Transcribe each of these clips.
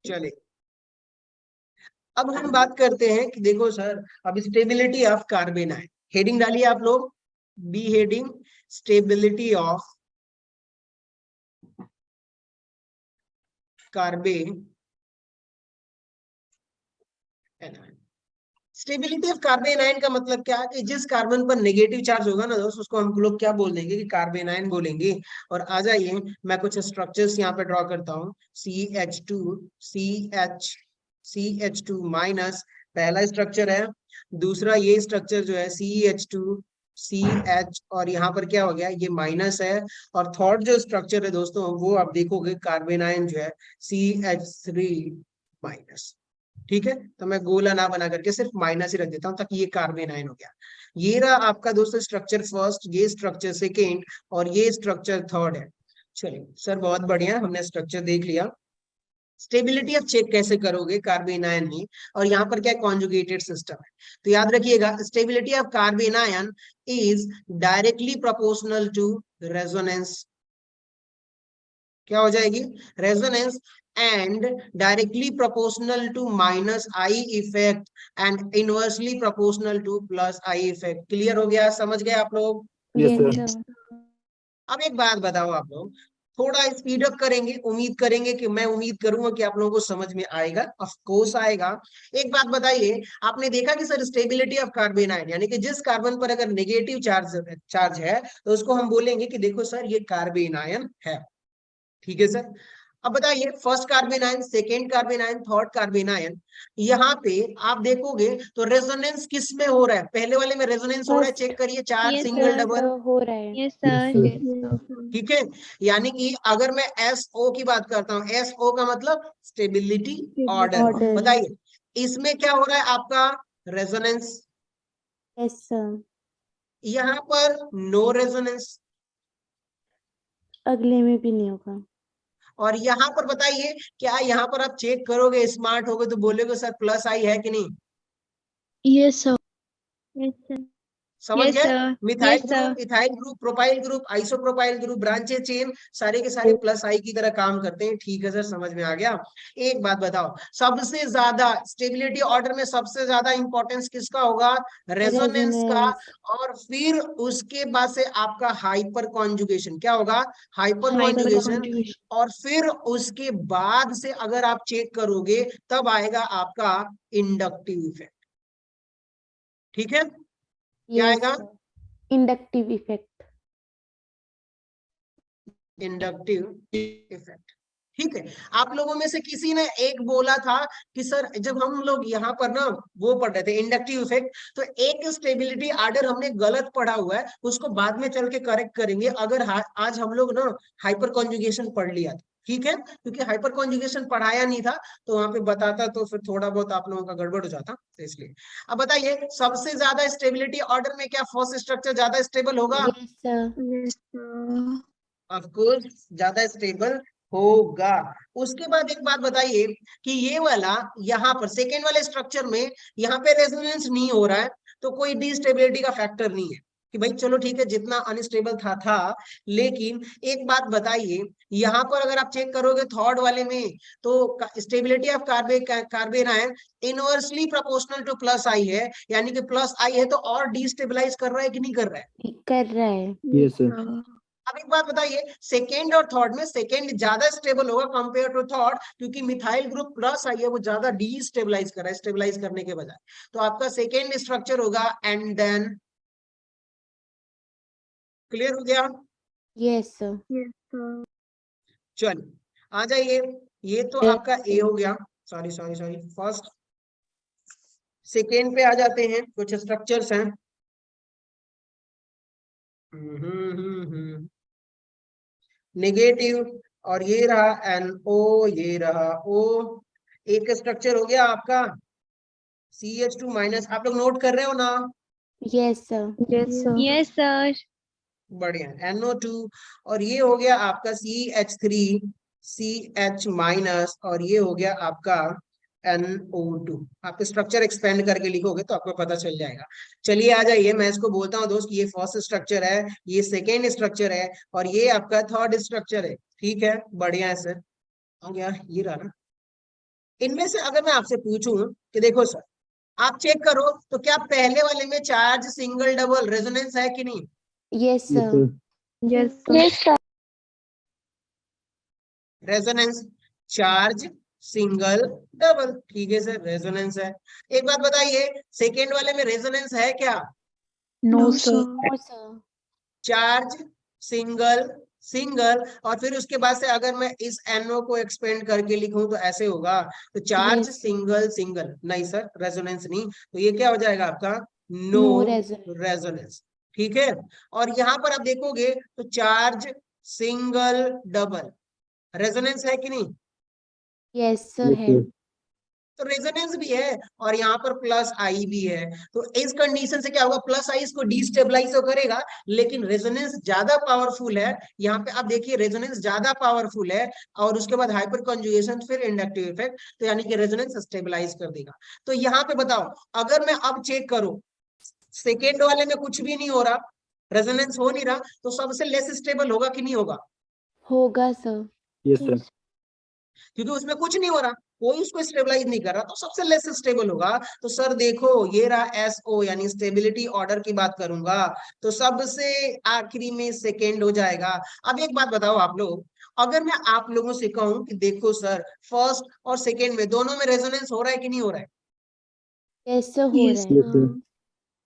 चलिए अब हम बात करते हैं कि देखो सर, अब स्टेबिलिटी ऑफ कार्बन है, हेडिंग डालिए आप लोग, B heading, stability of carbon anion. Stability of carbon ion का मतलब क्या है कि जिस कार्बन पर नेगेटिव चार्ज होगा ना दोस्त, उसको हम लोग क्या बोल देंगे कि कार्बन आयन बोलेंगे। और आ जाइए मैं कुछ स्ट्रक्चर्स यहाँ पे ड्रॉ करता हूँ। CH2 CH2 माइनस पहला स्ट्रक्चर है। दूसरा ये स्ट्रक्चर जो है CH2 CH, और यहाँ पर क्या हो गया, ये माइनस है। और थर्ड जो स्ट्रक्चर है दोस्तों, वो आप देखोगे कार्बन आयन जो है CH3 माइनस। ठीक है, तो मैं गोला ना बना करके सिर्फ माइनस ही रख देता हूं ताकि ये कार्बन आयन हो गया। ये रहा आपका दोस्तों स्ट्रक्चर फर्स्ट, ये स्ट्रक्चर सेकेंड, और ये स्ट्रक्चर थर्ड है। चलिए सर बहुत बढ़िया, हमने स्ट्रक्चर देख लिया। स्टेबिलिटी आप चेक कैसे करोगे कार्बन आयन में, और यहाँ पर क्या कॉन्जुगेटेड सिस्टम है। तो याद रखिएगा, stability of carbon ion is directly proportional to resonance. क्या हो जाएगी, resonance, and directly proportional to minus I effect, and inversely proportional to plus I effect. Clear हो गया, समझ गए आप लोग? Yes sir. अब एक बात बताओ आप लोग, थोड़ा स्पीड अप करेंगे, उम्मीद करेंगे कि मैं उम्मीद करूंगा कि आप लोगों को समझ में आएगा, ऑफ कोर्स आएगा। एक बात बताइए, आपने देखा कि sir stability of carbon ion, यानी कि जिस कार्बन पर अगर नेगेटिव चार्ज है तो उसको हम बोलेंगे कि देखो सर ये कार्बन आयन है। ठीक है सर। अब बताइए first carbon ion, second carbon ion, third carbon ion, यहाँ पे आप देखोगे तो रेजोनेंस किस में हो रहा है, पहले वाले में रेजोनेंस हो रहा है, चेक करिए, चार सिंगल डबल हो रहा है। Yes sir. ठीक है। यानी कि अगर मैं SO की बात करता हूं, SO का मतलब स्टेबिलिटी ऑर्डर। बताइए इसमें क्या हो रहा है आपका, रेजोनेंस। Yes sir. यहाँ पर नो रेजोनेंस, अगले में भी नहीं होगा। और यहाँ पर बताइए क्या यहाँ पर आप चेक करोगे, स्मार्ट होगे तो बोलोगे सर प्लस आई है कि नहीं? Yes sir. Yes sir. समझ यस गए? Sir. Methyl yes group, sir. Ethyl group, propyl group, isopropyl group, branches chain, सारे के सारे प्लस आई की तरह काम करते हैं। ठीक है सर, समझ में आ गया। एक बात बताओ, सबसे ज्यादा स्टेबिलिटी ऑर्डर में सबसे ज्यादा इंपॉर्टेंस किसका होगा, रेजोनेंस का। और फिर उसके बाद से आपका हाइपर कॉन्जुगेशन, क्या होगा, हाइपर कॉन्जुगेशन। और फिर उसके बाद से अगर आप चेक करोगे तब आएगा आपका इंडक्टिव इफेक्ट। ठीक है, क्या आएगा, इंडक्टिव इफेक्ट। Inductive effect. ठीक है। आप लोगों में से किसी ने एक बोला था कि सर जब हम लोग यहाँ पर ना वो पढ़ रहे थे इंडक्टिव इफेक्ट, तो एक स्टेबिलिटी आर्डर हमने गलत पढ़ा हुआ है, उसको बाद में चल के करेक्ट करेंगे। अगर आज हम लोग ना हाइपर कॉन्जुगेशन पढ़ लिया था, ठीक है, क्योंकि हाइपर कॉन्जुगेशन पढ़ाया नहीं था तो वहां पे बताता तो फिर थोड़ा बहुत आप लोगों का गड़बड़ हो जाता, तो इसलिए। अब बताइए सबसे ज्यादा स्टेबिलिटी ऑर्डर में क्या फर्स्ट स्ट्रक्चर ज्यादा स्टेबल होगा? Yes sir. Yes sir. Of course ज्यादा स्टेबल होगा। उसके बाद एक बात बताइए कि ये वाला यहाँ पर सेकेंड वाले स्ट्रक्चर में यहाँ पे रेजोनेंस नहीं हो रहा है, तो कोई डिस्टेबिलिटी का फैक्टर नहीं है कि भाई चलो ठीक है जितना अनस्टेबल था। लेकिन एक बात बताइए, यहाँ पर अगर आप चेक करोगे थर्ड वाले में, तो stability of carbon ion inversely proportional to plus I है, यानी कि प्लस आई है तो और डिस्टेबलाइज कर रहा है कि नहीं कर रहा है? कर रहा है। Yes sir. अब एक बात बताइए, सेकेंड और थर्ड में सेकेंड ज्यादा स्टेबल होगा कंपेयर टू थर्ड, क्योंकि मिथाइल ग्रुप प्लस आई है, वो ज्यादा डीस्टेबलाइज कर रहा है स्टेबलाइज करने के बजाय। तो आपका सेकेंड स्ट्रक्चर होगा एंड देन। क्लियर हो गया? Yes sir. Yes sir. चलिए आ जाइए, ये तो आपका ए हो गया, sorry sorry sorry, first. Second पे आ जाते हैं, कुछ स्ट्रक्चर्स हैं। नेगेटिव, और ये रहा NO, ये रहा O। एक स्ट्रक्चर हो गया आपका CH2 माइनस, आप लोग नोट कर रहे हो ना? Yes sir. Yes sir. Yes sir. बढ़िया, NO2। और ये हो गया आपका CH3 CH माइनस, और ये हो गया आपका NO2। आप स्ट्रक्चर एक्सपेंड करके लिखोगे तो आपको पता चल जाएगा। चलिए आ जाइए, मैं इसको बोलता हूँ दोस्त, ये फर्स्ट स्ट्रक्चर है, ये सेकेंड स्ट्रक्चर है, और ये आपका थर्ड स्ट्रक्चर है। ठीक है, बढ़िया है सर। हो गया, ये रहा ना। इनमें से अगर मैं आपसे पूछूं कि देखो सर, आप चेक करो तो क्या पहले वाले में चार्ज सिंगल डबल रेजोनेंस है कि नहीं? Yes, sir. Yes, sir. Resonance, charge single double, ठीक है सर, रेजोनेंस है। एक बात बताइए, सेकेंड वाले में रेजोनेंस है क्या? No, No, sir. sir. Charge single single, और फिर उसके बाद से अगर मैं इस NO को एक्सपेंड करके लिखूं तो ऐसे होगा, तो charge Yes, sir. Single single, नहीं सर रेजोनेंस नहीं, तो ये क्या हो जाएगा आपका? No No resonance. रेजोनेंस, ठीक है। और यहाँ पर आप देखोगे तो चार्ज सिंगल डबल, रेजोनेंस है कि नहीं? Yes, sir. है. तो रेजोनेंस भी है, और यहाँ पर प्लस आई भी है। तो इस कंडीशन से क्या होगा, प्लस आई इसको डिस्टेबलाइज तो करेगा, लेकिन रेजोनेंस ज्यादा पावरफुल है। यहाँ पे आप देखिए रेजोनेंस ज्यादा पावरफुल है, और उसके बाद हाइपर कंजुगेशन, फिर इंडक्टिव इफेक्ट, तो यानी कि रेजोनेंस स्टेबलाइज कर देगा। तो यहाँ पे बताओ, अगर मैं अब चेक करूं, सेकेंड वाले में कुछ भी नहीं हो रहा, रेजोनेंस हो नहीं रहा, तो सबसे लेस स्टेबल होगा कि नहीं होगा? होगा, sir. Yes, sir. क्योंकि उसमें कुछ नहीं हो रहा, कोई उसको स्टेबलाइज नहीं कर रहा, तो सबसे लेस स्टेबल होगा। तो सर देखो, ये रहा एसओ, यानी स्टेबिलिटी ऑर्डर की बात करूंगा तो सबसे आखिरी में सेकेंड हो जाएगा। अब एक बात बताओ आप लोग, अगर मैं आप लोगों से कहूं कि देखो सर, फर्स्ट और सेकेंड में दोनों में रेजोनेंस हो रहा है कि नहीं हो रहा है? Yes, sir. हो Yes, रहा है. Yes, sir.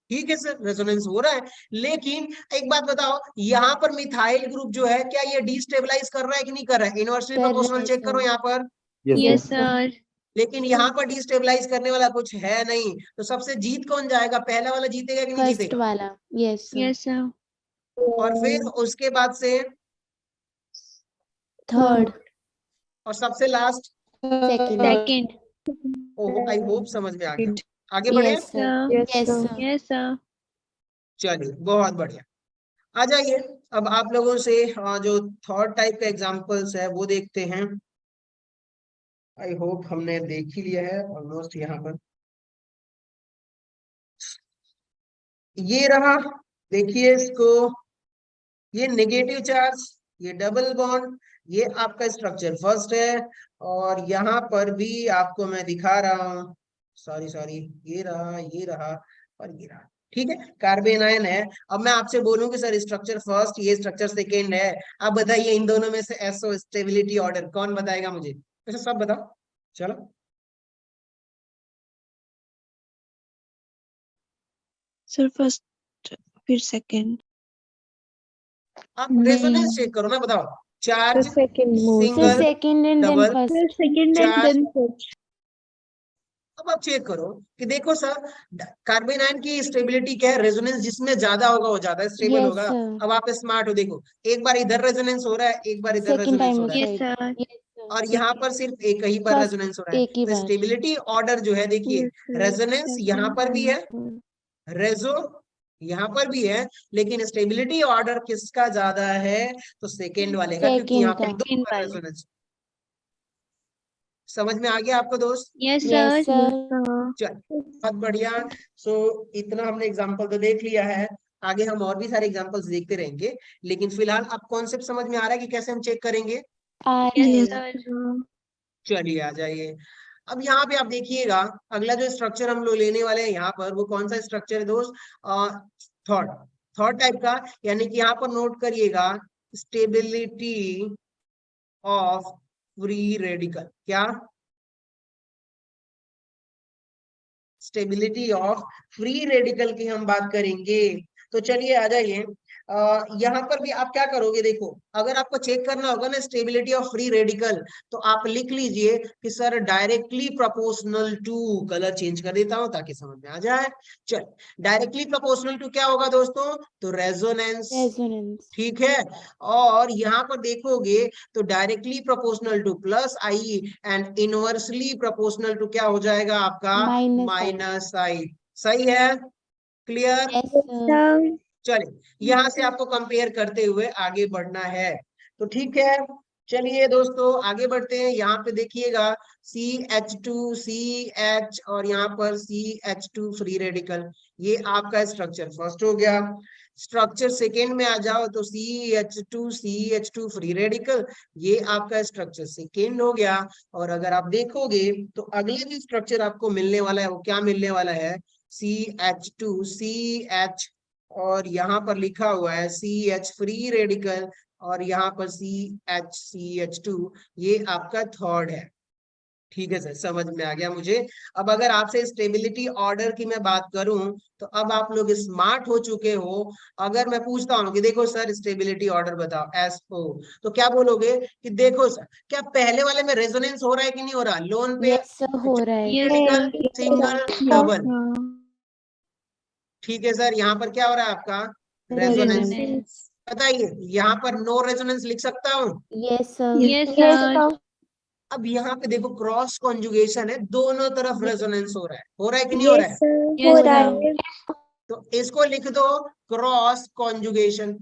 ठीक है सर, रेजोनेंस हो रहा है, लेकिन एक बात बताओ, यहाँ पर मिथाइल ग्रुप जो है, क्या ये डिस्टेबलाइज कर रहा है कि नहीं कर रहा है? इनवर्सली कर रहा प्रोपोर्शनल है, चेक करो sir. यहाँ पर, Yes, sir. yes, sir. लेकिन यहाँ पर डिस्टेबलाइज करने वाला कुछ है नहीं, तो सबसे जीत कौन जाएगा? पहला वाला जीतेगा कि नहीं First जीतेगा? वाला. Yes, sir. Yes, sir. और फिर उसके बाद से, Third. और सबसे लास्ट, Second. Second. ओहो, आई होप समझ में आ गया। आगे बढ़े, Yes, sir. Yes, Yes, sir. sir. Yes, sir. चलिए बहुत बढ़िया। आ जाइए, अब आप लोगों से जो थर्ड टाइप का एग्जांपल्स है वो देखते हैं। आई होप हमने देख ही लिया है ऑलमोस्ट यहाँ पर। ये रहा, देखिए इसको, ये नेगेटिव चार्ज, ये डबल बॉन्ड, ये आपका स्ट्रक्चर फर्स्ट है, और यहाँ पर भी आपको मैं दिखा रहा हूँ, सॉरी सॉरी, ये रहा, ये रहा, और ये रहा, ठीक है, कार्बन आयन है। अब मैं आपसे बोलूं कि सर स्ट्रक्चर फर्स्ट, ये स्ट्रक्चर सेकेंड है, अब बताइए इन दोनों में से एसओ स्टेबिलिटी ऑर्डर कौन बताएगा मुझे? अच्छा सब बताओ, चलो। Sir, first, फिर second. आप नहीं। रेजोनेंस चेक करो ना, बताओ, charge second most. Sir, single second and then double, first. Sir, second and charge. then first. अब आप चेक करो कि देखो सर, कार्बन आयन की स्टेबिलिटी क्या है, रेजोनेंस जिसमें ज्यादा होगा वो ज्यादा स्टेबल Yes, होगा। sir. अब आप स्मार्ट हो, देखो एक बार इधर रेजोनेंस हो रहा है, एक बार इधर Second रेजोनेंस time हो रहा है, Yes, side. sir. Yes, sir. और यहाँ पर सिर्फ एक ही बार First रेजोनेंस हो रहा है। एक ही तो बार. स्टेबिलिटी ऑर्डर जो है, देखिए Yes, sir. रेजोनेंस यहाँ पर भी है, रेजो यहाँ पर भी है, लेकिन स्टेबिलिटी ऑर्डर किसका ज्यादा है? तो सेकेंड वाले का, क्योंकि यहाँ Second पर का. दो Second बार वाले. रेजोनेंस। समझ में आ गया आपको दोस्त? Yes, sir. Yes, sir. चल बहुत बढ़िया। सो इतना हमने एग्जांपल तो देख लिया है, आगे हम और भी सारे एग्जांपल्स देखते रहेंगे, लेकिन फिलहाल अब कॉन्सेप्ट समझ में आ रहा है कि कैसे हम चेक करेंगे? आ Yes, रही. sir. चलिए आ जाइए। अब यहाँ पे आप देखिएगा, अगला जो स्ट्रक्चर हम लोग लेने वाले हैं यहाँ पर, वो कौन सा स्ट्रक्चर है दोस्त? थर्ड, थर्ड टाइप का, यानी कि यहाँ पर नोट करिएगा, स्टेबिलिटी ऑफ फ्री रेडिकल। क्या? स्टेबिलिटी ऑफ फ्री रेडिकल की हम बात करेंगे। तो चलिए आ जाइए, यहाँ पर भी आप क्या करोगे, देखो अगर आपको चेक करना होगा ना स्टेबिलिटी ऑफ फ्री रेडिकल, तो आप लिख लीजिए कि sir directly proportional to, colour change कर देता हूं ताकि समझ में आ जाए। चल, डायरेक्टली प्रोपोर्शनल टू क्या होगा दोस्तों? तो रेजोनेंस, Resonance. ठीक है। और यहाँ पर देखोगे तो directly proportional to plus I, and inversely proportional to क्या हो जाएगा आपका? Minus I. Minus I. सही है, clear? Yes, Yes, sir. sir. चलिए यहाँ से आपको कंपेयर करते हुए आगे बढ़ना है, तो ठीक है। चलिए दोस्तों आगे बढ़ते हैं। यहाँ पे देखिएगा CH2 CH, और यहाँ पर CH2 फ्री रेडिकल, ये आपका स्ट्रक्चर फर्स्ट हो गया। स्ट्रक्चर सेकेंड में आ जाओ तो CH2 फ्री रेडिकल, ये आपका स्ट्रक्चर सेकेंड हो गया। और अगर आप देखोगे तो अगले जो स्ट्रक्चर आपको मिलने वाला है वो क्या मिलने वाला है, CH और यहाँ पर लिखा हुआ है CH फ्री रेडिकल और यहाँ पर CH2, ये आपका थर्ड है। ठीक है सर, समझ में आ गया मुझे। अब अगर आपसे स्टेबिलिटी ऑर्डर की मैं बात करूं तो अब आप लोग स्मार्ट हो चुके हो। अगर मैं पूछता हूं कि देखो सर स्टेबिलिटी ऑर्डर बताओ SO, तो क्या बोलोगे कि देखो सर क्या पहले वाले में रेजोनेंस हो रहा है कि नहीं हो रहा, लोन पे यस सर हो रहा है। Critical single double. हाँ, ठीक है सर, यहाँ पर क्या हो रहा है आपका रेजोनेंस। रेजोनेंस। बताइए यहाँ पर नो रेजोनेंस लिख सकता हूँ। Yes sir. yes sir, अब यहाँ पे देखो क्रॉस कॉन्जुगेशन है, दोनों तरफ रेजोनेंस हो रहा है कि नहीं हो रहा है? हो रहा है। तो इसको लिख दो क्रॉस कॉन्जुगेशन,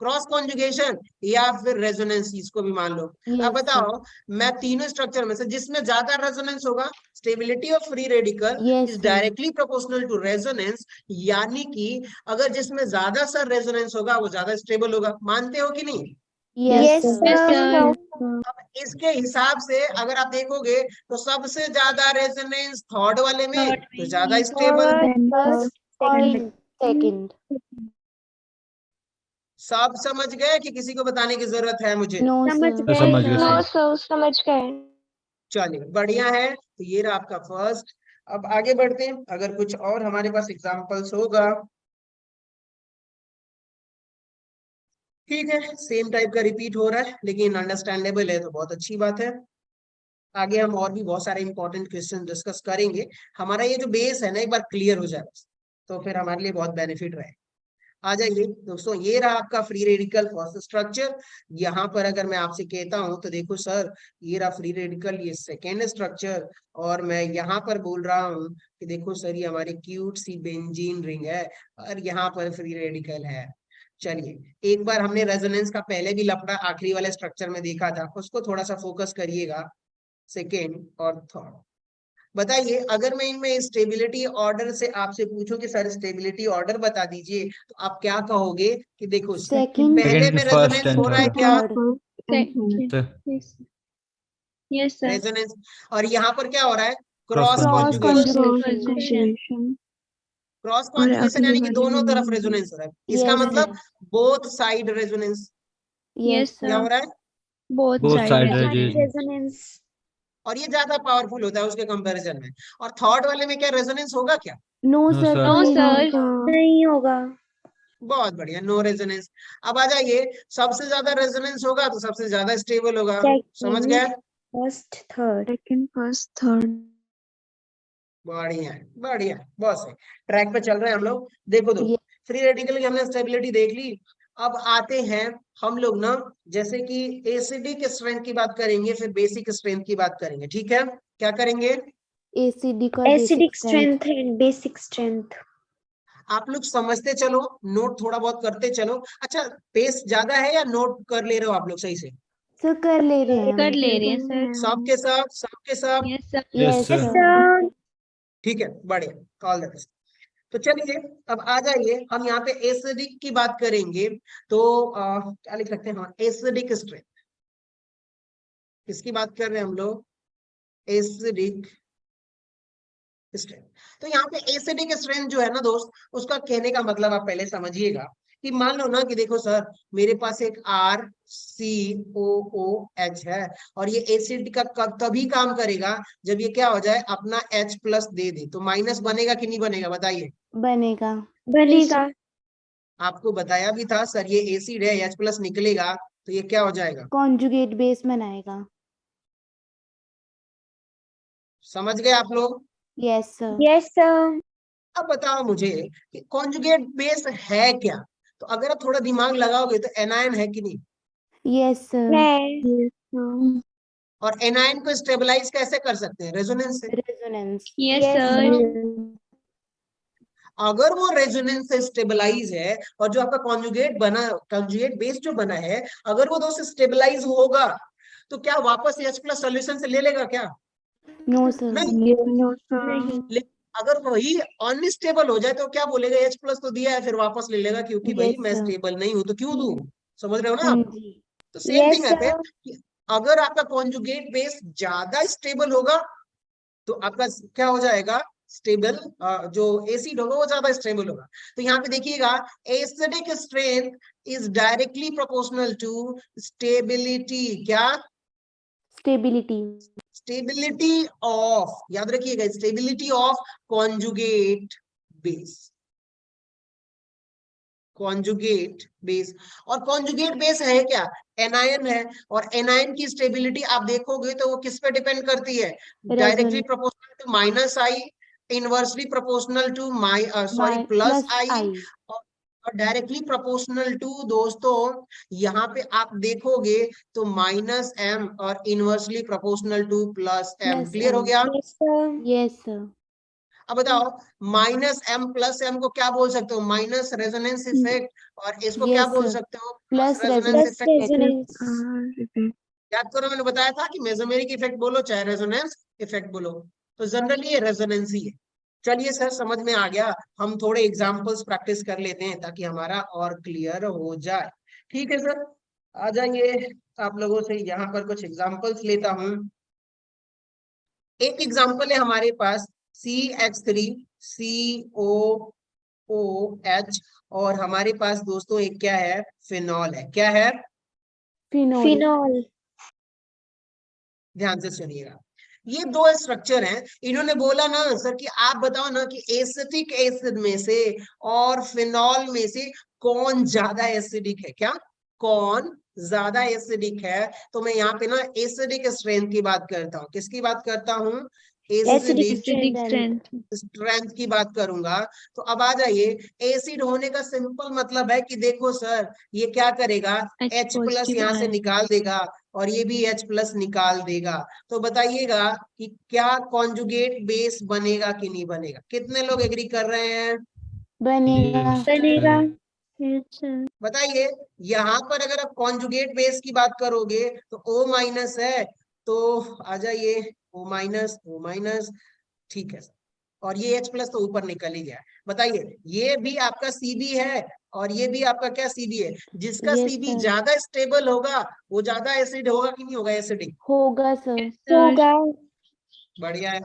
क्रॉस कॉन्जुगेशन या फिर रेजोनेंस, इसको भी मान लो। अब यस बताओ मैं तीनों स्ट्रक्चर में से जिसमें ज्यादा रेजोनेंस होगा, stability of free radical Yes, is sir. Directly proportional to resonance, यानी कि अगर जिसमें ज्यादा सर रेजोनेंस होगा वो ज्यादा स्टेबल होगा। मानते हो कि नहीं? Yes sir. अब इसके हिसाब से अगर आप देखोगे तो सबसे ज्यादा रेजोनेंस थर्ड वाले में, तो ज्यादा स्टेबल। then First third, और second. सब समझ गए कि किसी को बताने की जरूरत है मुझे? No समझ sir. गए समझ गए सर। सर। समझ गए। चलिए बढ़िया है, तो ये रहा आपका फर्स्ट। अब आगे बढ़ते हैं, अगर कुछ और हमारे पास एग्जांपल्स होगा। ठीक है, सेम टाइप का रिपीट हो रहा है लेकिन अंडरस्टैंडेबल है तो बहुत अच्छी बात है। आगे हम और भी बहुत सारे इंपॉर्टेंट क्वेश्चन डिस्कस करेंगे। हमारा ये जो बेस है ना एक बार क्लियर हो जाए तो फिर हमारे लिए बहुत बेनिफिट रहे। आ जाइए दोस्तों, ये रहा आपका फ्री रेडिकल फर्स्ट स्ट्रक्चर। यहाँ पर अगर मैं आपसे कहता हूं तो देखो सर ये रहा फ्री रेडिकल, ये सेकेंड स्ट्रक्चर, और मैं यहाँ पर बोल रहा हूँ कि देखो सर ये हमारी क्यूट सी बेंजीन रिंग है और यहाँ पर फ्री रेडिकल है। चलिए एक बार हमने रेजोनेंस का पहले भी लफड़ा आखिरी वाले स्ट्रक्चर में देखा था, उसको थोड़ा सा फोकस करिएगा, सेकेंड और थर्ड। बताइए अगर मैं इनमें स्टेबिलिटी ऑर्डर से आपसे पूछूं कि सर स्टेबिलिटी ऑर्डर बता दीजिए, तो आप क्या कहोगे कि देखो Second. पहले Second में की first रेजोनेंस and हो रहा है third. क्या, यस सर। रेजोनेंस, और यहाँ पर क्या हो रहा है Cross cross Cross conjugation. conjugation. Cross और कॉन्जुगेशन अगले यानी कि वाले दोनों में तरफ रेजोनेंस हो रहा है, इसका Yes, मतलब बोथ साइड रेजोनेंस। Yes क्या हो sir. रहा है? Both Both side side. Resonance. और ये ज्यादा पावरफुल होता है उसके कंपैरिजन में। और थर्ड वाले में क्या रेजोनेंस होगा क्या? No No sir. sir. No नहीं सर। होगा। नहीं होगा। बहुत बढ़िया, नो रेजोनेंस। अब आ जाइए, सबसे ज्यादा रेजोनेंस होगा तो सबसे ज्यादा स्टेबल होगा। समझ गए? First third. second, first, third. बढ़िया है, बढ़िया है, बहुत सही ट्रैक पे चल रहे हैं हम लोग। देखो Ye- फ्री रेडिकल की हमने स्टेबिलिटी देख ली। अब आते हैं हम लोग ना, जैसे कि एसिडिक स्ट्रेंथ की बात करेंगे, फिर बेसिक स्ट्रेंथ की बात करेंगे। ठीक है, क्या करेंगे? Acidic और acidic basic strength. Strength and basic strength. आप लोग समझते चलो, नोट थोड़ा बहुत करते चलो। अच्छा पेस ज्यादा है या नोट कर ले रहे हो आप लोग सही से? Sir कर ले रहे हैं कर हम. ले रहे हैं सर। सबके सब, सबके सब। Yes sir. Yes Yes sir. sir. ठीक है, बढ़िया, ऑल द बेस्ट। तो चलिए अब आ जाइए, हम यहाँ पे एसिडिक की बात करेंगे। तो क्या लिख सकते हैं, हाँ एसिडिक स्ट्रेंथ। किसकी बात कर रहे हैं हम लोग? Acidic strength. तो यहाँ पे एसिडिक स्ट्रेंथ जो है ना दोस्त, उसका कहने का मतलब आप पहले समझिएगा कि मान लो ना कि देखो सर मेरे पास एक RCOOH है, और ये एसिड का तभी काम करेगा जब ये क्या हो जाए, अपना H+ दे दे। तो माइनस बनेगा कि नहीं बनेगा, बताइए? बनेगा. बनेगा। आपको बताया भी था सर ये एसिड है, H+ निकलेगा तो ये क्या हो जाएगा, Conjugate base बनाएगा. समझ गए आप लोग? Yes sir. Yes sir. अब बताओ मुझे कि कॉन्जुगेट बेस है क्या? तो अगर आप थोड़ा दिमाग लगाओगे तो एनायन है कि नहीं? Yes sir. है। Yes, sir. और एनायन को स्टेबलाइज कैसे कर सकते हैं? रेजोनेंस से। Resonance. Yes Yes sir. sir. अगर वो रेजोनेंस से स्टेबलाइज है और जो आपका कॉन्जुगेट बेस जो बना है, अगर वो दो से स्टेबलाइज होगा तो क्या वापस H+ सॉल्यूशन से ले लेगा क्या? No sir. नहीं। No, sir. नहीं। अगर वही अनस्टेबल हो जाए तो क्या बोलेगा, H प्लस तो दिया है, फिर वापस ले लेगा क्योंकि भाई Yes, मैं sir. स्टेबल नहीं हूं तो क्यों दूं। समझ रहे हो ना हाँ आप। जी. तो सेम थिंग Yes, है sir. कि अगर आपका कॉन्जुगेट बेस ज्यादा स्टेबल होगा तो आपका क्या हो जाएगा, स्टेबल, जो एसिड होगा वो ज्यादा स्टेबल होगा। तो यहाँ पे देखिएगा, acidic strength is directly proportional to stability, क्या, Stability. स्टेबिलिटी ऑफ, याद रखिएगा, stability of conjugate base, conjugate base. और कॉन्जुगेट बेस है क्या, एनायन है, और एनायन की स्टेबिलिटी आप देखोगे तो वो किस पे डिपेंड करती है, directly Resonance. Proportional to minus I, inversely proportional to plus Plus I, I. और डायरेक्टली प्रोपोर्शनल टू दोस्तों यहाँ पे आप देखोगे तो माइनस एम, और inversely proportional to plus M. Plus clear हो M. गया। Yes, sir. Yes, sir. अब बताओ, माइनस एम प्लस एम को क्या बोल सकते हो, माइनस रेजोनेंस इफेक्ट, और इसको क्या Yes, बोल sir. सकते हो, plus Plus resonance resonance Plus effect. effect. resonance. याद करो, मैंने बताया था कि मेसोमेरिक इफेक्ट बोलो चाहे रेजोनेंस इफेक्ट बोलो, तो जनरली ये रेजोनेंस ही है। चलिए सर, समझ में आ गया। हम थोड़े एग्जांपल्स प्रैक्टिस कर लेते हैं ताकि हमारा और क्लियर हो जाए। ठीक है सर, आ जाइए, आप लोगों से यहाँ पर कुछ एग्जांपल्स लेता हूँ। एक एग्जांपल है हमारे पास CH3COOH, और हमारे पास दोस्तों एक क्या है, फिनॉल है। क्या है, Phenol. Phenol. ध्यान से सुनिएगा। ये दो स्ट्रक्चर हैं, इन्होंने बोला ना सर कि आप बताओ ना कि एसिटिक एसिड में से और फिनॉल में से कौन ज्यादा एसिडिक है, क्या, कौन ज्यादा एसिडिक है। तो मैं यहाँ पे ना एसिडिक स्ट्रेंथ की बात करता हूँ, किसकी बात करता हूँ, Acidic एसिडिक strength. स्ट्रेंथ की बात करूंगा। तो अब आ जाइए, एसिड होने का सिंपल मतलब है कि देखो सर, ये क्या करेगा, H प्लस यहाँ से निकाल देगा, और ये भी H प्लस निकाल देगा। तो बताइएगा कि क्या कॉन्जुगेट बेस बनेगा कि नहीं बनेगा। कितने लोग एग्री कर रहे हैं, बनेगा. बनेगा. Yes, sir. बताइए। यहाँ पर अगर आप कॉन्जुगेट बेस की बात करोगे तो O माइनस है, तो आ जाइए, O माइनस, O माइनस, ठीक है सर, और ये H प्लस तो ऊपर निकल ही गया। बताइए, ये भी आपका Cb है, और ये भी आपका क्या, Cb है। जिसका Yes, Cb sir. ज्यादा स्टेबल होगा वो ज्यादा एसिड होगा कि नहीं होगा, एसिडिक। होगा सर. होगा. बढ़िया है।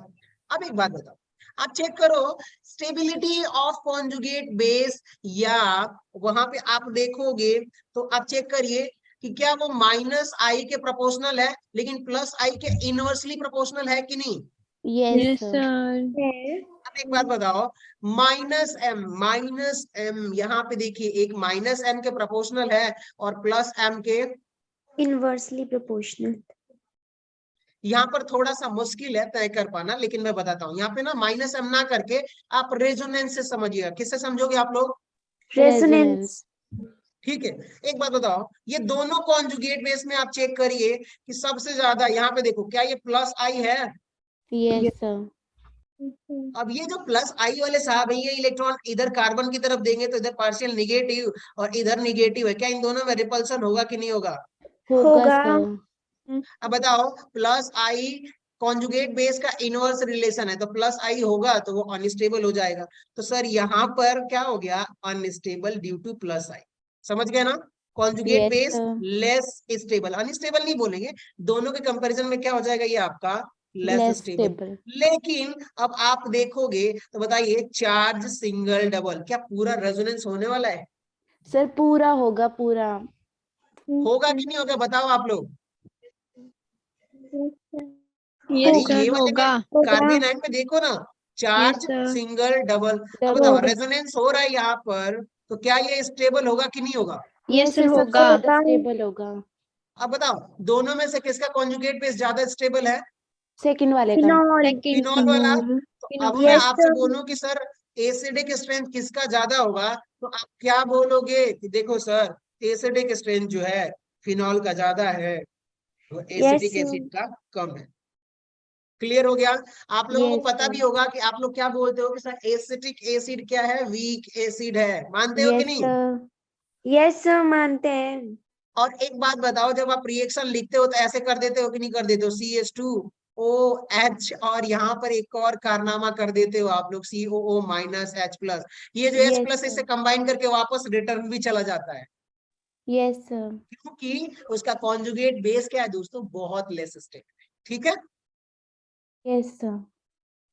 अब एक बात बताओ, आप चेक करो स्टेबिलिटी ऑफ कॉन्जुगेट बेस, या वहां पे आप देखोगे तो आप चेक करिए कि क्या वो माइनस आई के प्रोपोर्शनल है, लेकिन प्लस आई के इनवर्सली प्रोपोर्शनल है कि नहीं। Yes, sir. है. अब एक बात बताओ, माइनस एम यहाँ पे देखिए, एक माइनस एम के प्रोपोर्शनल है और प्लस एम के, Inversely proportional. यहाँ पर थोड़ा सा मुश्किल है तय कर पाना, लेकिन मैं बताता हूँ। यहाँ पे ना माइनस एम ना करके आप रेजोनेंस से समझिएगा। किससे समझोगे आप लोग, Resonance. ठीक है। एक बात बताओ, ये दोनों कॉन्जुगेट बेस में आप चेक करिए कि सबसे ज्यादा यहाँ पे देखो, क्या ये प्लस आई है। Yes, sir. अब ये जो प्लस आई वाले साहब है, ये इलेक्ट्रॉन इधर कार्बन की तरफ देंगे तो इधर पार्शियल निगेटिव और इधर निगेटिव है, क्या इन दोनों में रिपल्सन होगा कि नहीं होगा। होगा होगा. सर. अब बताओ, प्लस आई कॉन्जुगेट बेस का इनवर्स रिलेशन है, तो प्लस आई होगा तो वो अनस्टेबल हो जाएगा। तो सर यहाँ पर क्या हो गया, अनस्टेबल ड्यू टू प्लस आई। समझ गए ना, conjugate Yes, base sir. Less stable, unstable नहीं बोलेंगे, दोनों के कंपैरिजन में क्या हो जाएगा, ये आपका लेस Less स्टेबल। stable. लेकिन अब आप देखोगे तो बताइए, चार्ज सिंगल डबल, क्या पूरा रेजोनेंस होने वाला है, सर पूरा होगा पूरा. होगा कि नहीं होगा, बताओ आप लोग। Yes, अरे ये वाले में होगा. कार्बन आयन में देखो ना, चार्ज सिंगल डबल। अब बताओ, Double. रेजोनेंस हो रहा है यहाँ पर, तो क्या ये स्टेबल होगा कि नहीं होगा। Yes, sir. सबसे ज्यादा stable होगा. अब बताओ, दोनों में से किसका कॉन्जुगेट बेस ज्यादा स्टेबल है, सेकंड वाले का. Phenol. फिनॉल वाला। तो अब मैं Yes, आपसे sir. बोलूं कि सर एसिडिक स्ट्रेंथ किसका ज्यादा होगा, तो आप क्या बोलोगे कि देखो सर, एसिडिक स्ट्रेंथ जो है फिनॉल का ज्यादा है, वो Yes, एसिटिक sir. एसिड का कम है। क्लियर हो गया। आप लोगों को Yes, पता sir. भी होगा कि आप लोग क्या बोलते हो कि सर एसिटिक एसिड क्या है, वीक एसिड है, मानते हो कि Yes, नहीं। sir. Yes, sir. मानते हैं. और एक बात बताओ, जब आप रिएक्शन लिखते हो तो ऐसे कर देते हो कि नहीं कर देते हो, CH2 COH, और यहाँ पर एक और कारनामा कर देते हो आप लोग, COO माइनस H प्लस। ये जो H Yes, प्लस sir. इससे कंबाइन करके वापस रिटर्न भी चला जाता है, Yes, sir. क्योंकि उसका कॉन्जुगेट बेस क्या है दोस्तों, बहुत लेस स्टेट है। ठीक है, Yes, sir.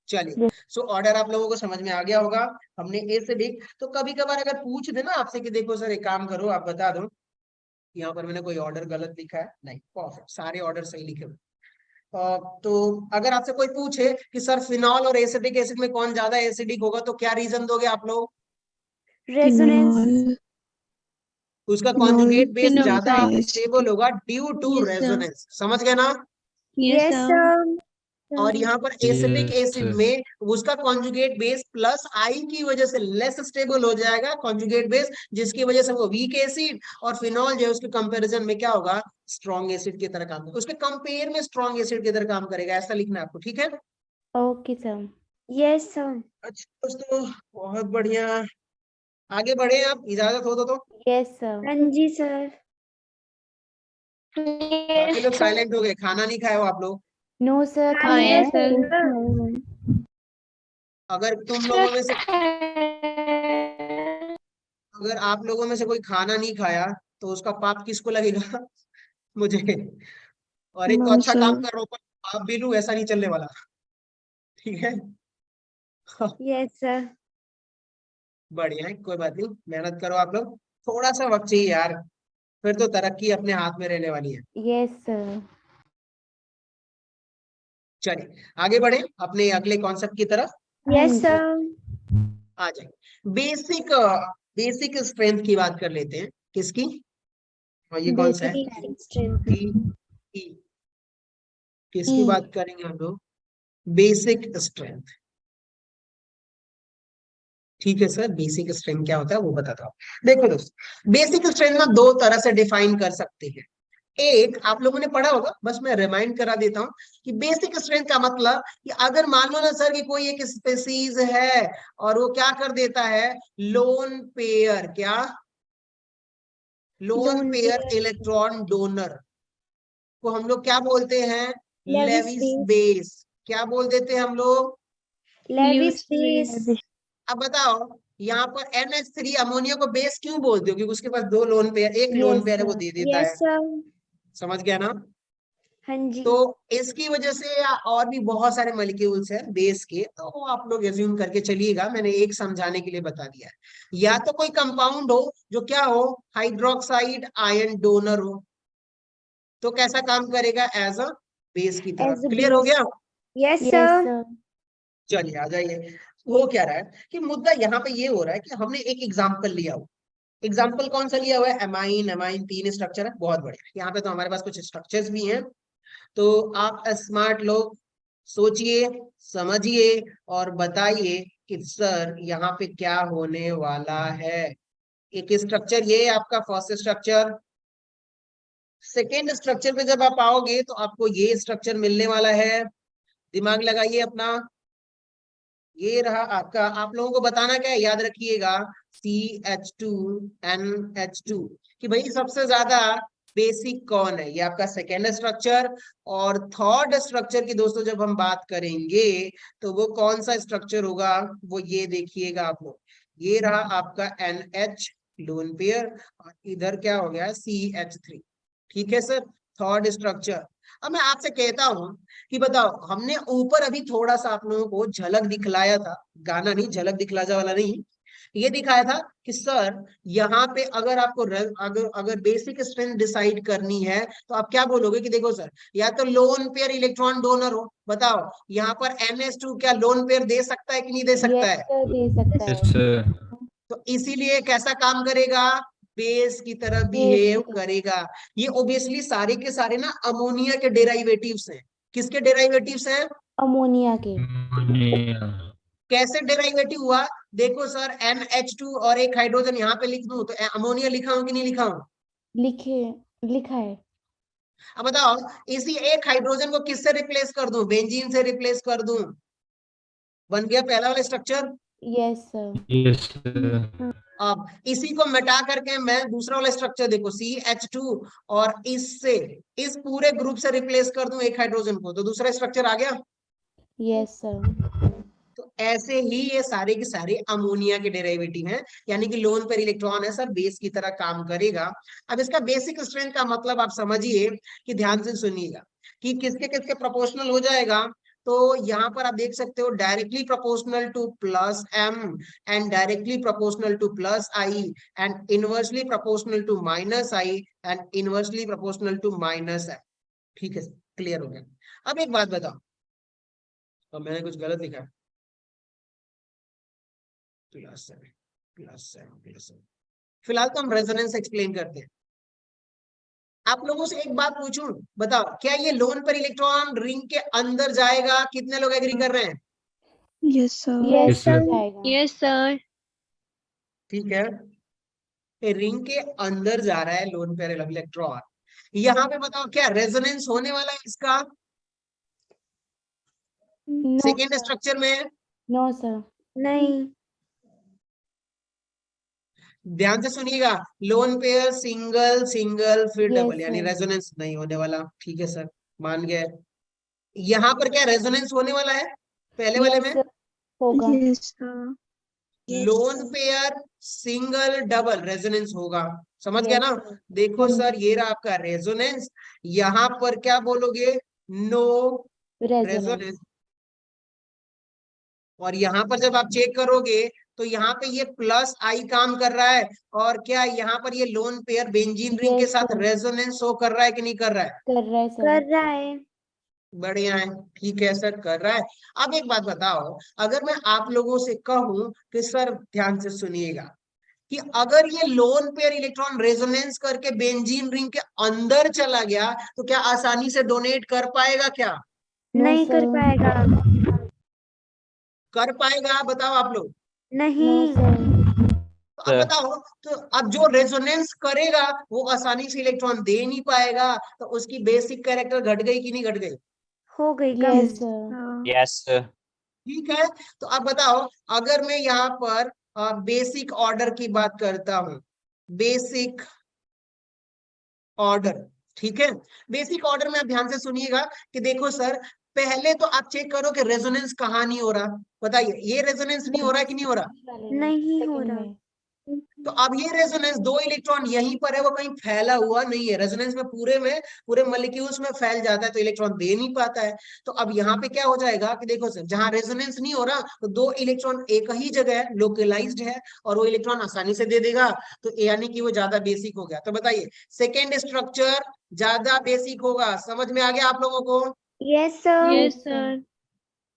चलिए। सो ऑर्डर आप लोगों को समझ में आ गया होगा। हमने ए से बी, तो कभी कभार अगर पूछ दे ना आपसे कि देखो सर एक काम करो, आप बता दो यहाँ पर मैंने कोई ऑर्डर गलत लिखा है, नहीं परफेक्ट, सारे ऑर्डर सही लिखे हुए। तो अगर आपसे कोई पूछे कि सर फिनॉल और एसिटिक एसिड में कौन ज्यादा एसिडिक होगा, तो क्या रीजन दोगे आप लोग? रेजोनेंस। Phenol. उसका Phenol. कॉन्जुगेट बेस Phenol ज्यादा का स्टेबल होगा due to Yes, sir. Resonance. समझ गए ना? Yes, yes sir. और यहाँ पर एसिटिक Yes, एसिड sir. में उसका कॉन्जुगेट बेस प्लस आई की वजह से लेस स्टेबल हो जाएगा कॉन्जुगेट बेस, जिसकी वजह से वो वीक एसिड, और फिनॉल जो है उसके कंपैरिजन में क्या होगा, स्ट्रॉन्ग एसिड की तरह काम करेगा, उसके कंपेयर में स्ट्रॉन्ग एसिड की तरह काम करेगा। ऐसा लिखना है आपको, ठीक है? Okay, sir. Yes sir. अच्छा दोस्तों, बहुत बढ़िया, आगे बढ़े, आप इजाजत हो तो। Yes, sir. हाँ जी सर। बाकी लोग साइलेंट हो गए, खाना नहीं खाए हो आप लोग? No, sir. हाँ, खाया yes, है। sir. अगर तुम लोगों में से, अगर आप लोगों में से कोई खाना नहीं खाया तो उसका पाप किसको लगेगा? मुझे। और एक तो No, अच्छा काम sir. कर रहा हूँ पर पाप भी लूं, ऐसा नहीं चलने वाला। ठीक है। Yes sir. बढ़िया है, कोई बात नहीं, मेहनत करो आप लोग, थोड़ा सा वक्त चाहिए यार, फिर तो तरक्की अपने हाथ में रहने वाली है। Yes, sir. चलिए आगे बढ़े अपने अगले कॉन्सेप्ट की तरफ। हाँ यस जी। सर। आ जाए, बेसिक बेसिक स्ट्रेंथ की बात कर लेते हैं। किसकी? और ये कौन सा है? Basic strength. ई, ई। किसकी बात करेंगे हम लोग? Basic strength. ठीक है सर, बेसिक स्ट्रेंथ क्या होता है वो बताता हूँ। देखो दोस्तों, बेसिक स्ट्रेंथ ना दो तरह से डिफाइन कर सकते हैं। एक आप लोगों ने पढ़ा होगा, बस मैं रिमाइंड करा देता हूँ कि बेसिक स्ट्रेंथ का मतलब कि अगर मान लो ना सर कि कोई एक स्पेसीज है और वो क्या कर देता है, लोन पेयर, क्या lone Lone pair pair. Electron donor को हम लोग क्या बोलते हैं? Lewis Lewis base. बेस। क्या बोल देते हैं हम लोग? Lewis Lewis base. base. अब बताओ, यहाँ पर NH3 अमोनिया को बेस क्यों बोलते हो? क्योंकि उसके पास दो लोन पेयर, एक लोन Yes, पेयर है वो sir. दे देता है। Yes sir. समझ गया ना? हाँ जी। तो इसकी वजह से या और भी बहुत सारे मॉलिक्यूल्स हैं बेस के, तो वो आप लोग एज्यूम करके चलिएगा, मैंने एक समझाने के लिए बता दिया है। या तो कोई कंपाउंड हो जो क्या हो, हाइड्रोक्साइड आयन डोनर हो, तो कैसा काम करेगा, एज अ बेस की तरह। As a क्लियर हो base. गया? Yes Yes, sir. sir. चलिए आ जाइए। हो क्या रहा है कि मुद्दा यहाँ पे ये हो रहा है कि हमने एक एग्जाम्पल लिया हो। एग्जाम्पल कौन सा लिया हुआ है? एमाइन। एमाइन 3 स्ट्रक्चर है, बहुत बढ़िया। यहाँ पे तो हमारे पास कुछ स्ट्रक्चर्स भी हैं, तो आप स्मार्ट लोग सोचिए, समझिए और बताइए कि सर यहाँ पे क्या होने वाला है। एक स्ट्रक्चर ये आपका फर्स्ट स्ट्रक्चर, सेकेंड स्ट्रक्चर पे जब आप आओगे तो आपको ये स्ट्रक्चर मिलने वाला है। दिमाग लगाइए अपना, ये रहा आपका। आप लोगों को बताना क्या है, याद रखिएगा, CH2NH2, कि भाई सबसे ज्यादा बेसिक कौन है, ये आपका सेकेंड स्ट्रक्चर। और थर्ड स्ट्रक्चर की दोस्तों जब हम बात करेंगे तो वो कौन सा स्ट्रक्चर होगा, वो ये देखिएगा आप लोग, ये रहा आपका NH लोन पेयर, और इधर क्या हो गया, CH3। ठीक है सर, थर्ड स्ट्रक्चर। अब मैं आपसे कहता हूं कि बताओ, हमने ऊपर अभी थोड़ा सा आप लोगों को झलक दिखलाया था, गाना नहीं, झलक दिखलाजा वाला नहीं, ये दिखाया था कि सर यहाँ पे अगर आपको अगर बेसिक स्ट्रेंथ डिसाइड करनी है तो आप क्या बोलोगे कि देखो सर, या तो लोन पेयर इलेक्ट्रॉन डोनर हो, बताओ यहाँ पर NH2 क्या लोन पेयर दे सकता है कि नहीं दे सकता Yes, है? sir. दे सकता Yes, है। sir. तो इसीलिए कैसा काम करेगा, बेस की तरह Base बिहेव की तरह। करेगा। ये ओबियसली सारे के सारे ना अमोनिया के डेराइवेटिव्स हैं। किसके डेराइवेटिव्स हैं? अमोनिया के। Ammonia. कैसे डेराइवेटिव हुआ? देखो सर, NH2 और एक हाइड्रोजन यहाँ पे लिख दूं तो अमोनिया लिखा हूं कि नहीं लिखा हूं? लिखा है। अब बताओ, इसी एक हाइड्रोजन को किससे रिप्लेस कर दूं? बेंजीन से रिप्लेस कर दूं, बन गया पहला वाला structure. Yes, sir. Yes, sir. अब इसी को मिटा करके मैं दूसरा वाला स्ट्रक्चर देखो CH2 और इससे इस पूरे ग्रुप से रिप्लेस कर दूं एक हाइड्रोजन को, तो दूसरा स्ट्रक्चर आ गया। Yes sir. तो ऐसे ही ये सारे के सारे अमोनिया के डेरिवेटिव हैं, यानी कि लोन पेयर इलेक्ट्रॉन है सब बेस की तरह काम करेगा। अब इसका बेसिक स्ट्रेंथ का मतलब आप समझिए कि ध्यान से सुनिएगा कि किसके किसके प्रोपोर्शनल हो जाएगा। तो यहाँ पर आप देख सकते हो directly proportional to plus M and directly proportional to plus I and inversely proportional to minus I and inversely proportional to minus I. ठीक है, क्लियर हो गया। अब एक बात बताओ, अब मैंने कुछ गलत लिखा है, +7 फिलहाल तो हम रेजोनेंस एक्सप्लेन करते हैं। आप लोगों से एक बात पूछूं, बताओ क्या ये लोन पर इलेक्ट्रॉन रिंग के अंदर जाएगा? कितने लोग एग्री कर रहे हैं? Yes, sir. Yes sir. जाएगा। Yes, sir. ठीक है, ये रिंग के अंदर जा रहा है लोन पेयर इलेक्ट्रॉन। यहाँ पे बताओ क्या रेजोनेंस होने वाला है इसका नो सेकेंड सर। स्ट्रक्चर में? No sir. नहीं। ध्यान से सुनिएगा, लोन पेयर सिंगल सिंगल फिर Yes, डबल, यानी sir. रेजोनेंस नहीं होने वाला। ठीक है सर, मान गए। यहाँ पर क्या रेजोनेंस होने वाला है पहले वाले यस में? सर होगा। Yes, sir. Loan pair single double resonance होगा, समझ गया Yes, ना? sir. देखो समझ सर ये रहा आपका रेजोनेंस, यहाँ पर क्या बोलोगे? No resonance. रेजोनेंस। और यहाँ पर जब आप चेक करोगे तो यहाँ पे ये प्लस आई काम कर रहा है, और क्या यहाँ पर ये लोन पेयर बेंजीन रिंग के Yes, साथ sir. रेजोनेंस शो कर रहा है कि नहीं कर रहा है? कर रहा है सर। कर रहा है। बढ़िया है, ठीक है सर, कर रहा है। अब एक बात बताओ, अगर मैं आप लोगों से कहूं कि सर ध्यान से सुनिएगा कि अगर ये लोन पेयर इलेक्ट्रॉन रेजोनेंस करके बेंजीन रिंग के अंदर चला गया तो क्या आसानी से डोनेट कर पाएगा? क्या No, नहीं कर sir. पाएगा। कर पाएगा? बताओ आप लोग। नो नहीं। सर। तो अब बताओ, तो अब जो रेजोनेंस करेगा वो आसानी से इलेक्ट्रॉन दे नहीं पाएगा, तो उसकी बेसिक कैरेक्टर घट गई कि नहीं घट गई? हो गई कम। Yes Yes, sir. sir. Yes, sir. ठीक है, तो अब बताओ अगर मैं यहाँ पर बेसिक ऑर्डर की बात करता हूं, बेसिक ऑर्डर, ठीक है, बेसिक ऑर्डर में आप ध्यान से सुनिएगा कि देखो सर, पहले तो आप चेक करो कि रेजोनेंस कहाँ नहीं हो रहा। बताइए, ये रेजोनेंस नहीं हो रहा है कि नहीं हो रहा? नहीं हो सेकंड रहा। में। तो अब ये रेजोनेंस दो इलेक्ट्रॉन यहीं पर है, वो कहीं फैला हुआ नहीं है। रेजोनेंस में पूरे मॉलिक्यूल्स में फैल जाता है तो इलेक्ट्रॉन दे नहीं पाता है। तो अब यहाँ पे क्या हो जाएगा कि देखो सर, जहां रेजोनेंस नहीं हो रहा तो दो इलेक्ट्रॉन एक ही जगह है, लोकलाइज्ड है, और वो इलेक्ट्रॉन आसानी से दे देगा, तो यानी कि वो ज्यादा बेसिक हो गया। तो बताइए सेकेंड स्ट्रक्चर ज्यादा बेसिक होगा। समझ में आ गया आप लोगों को? Yes sir. Yes sir.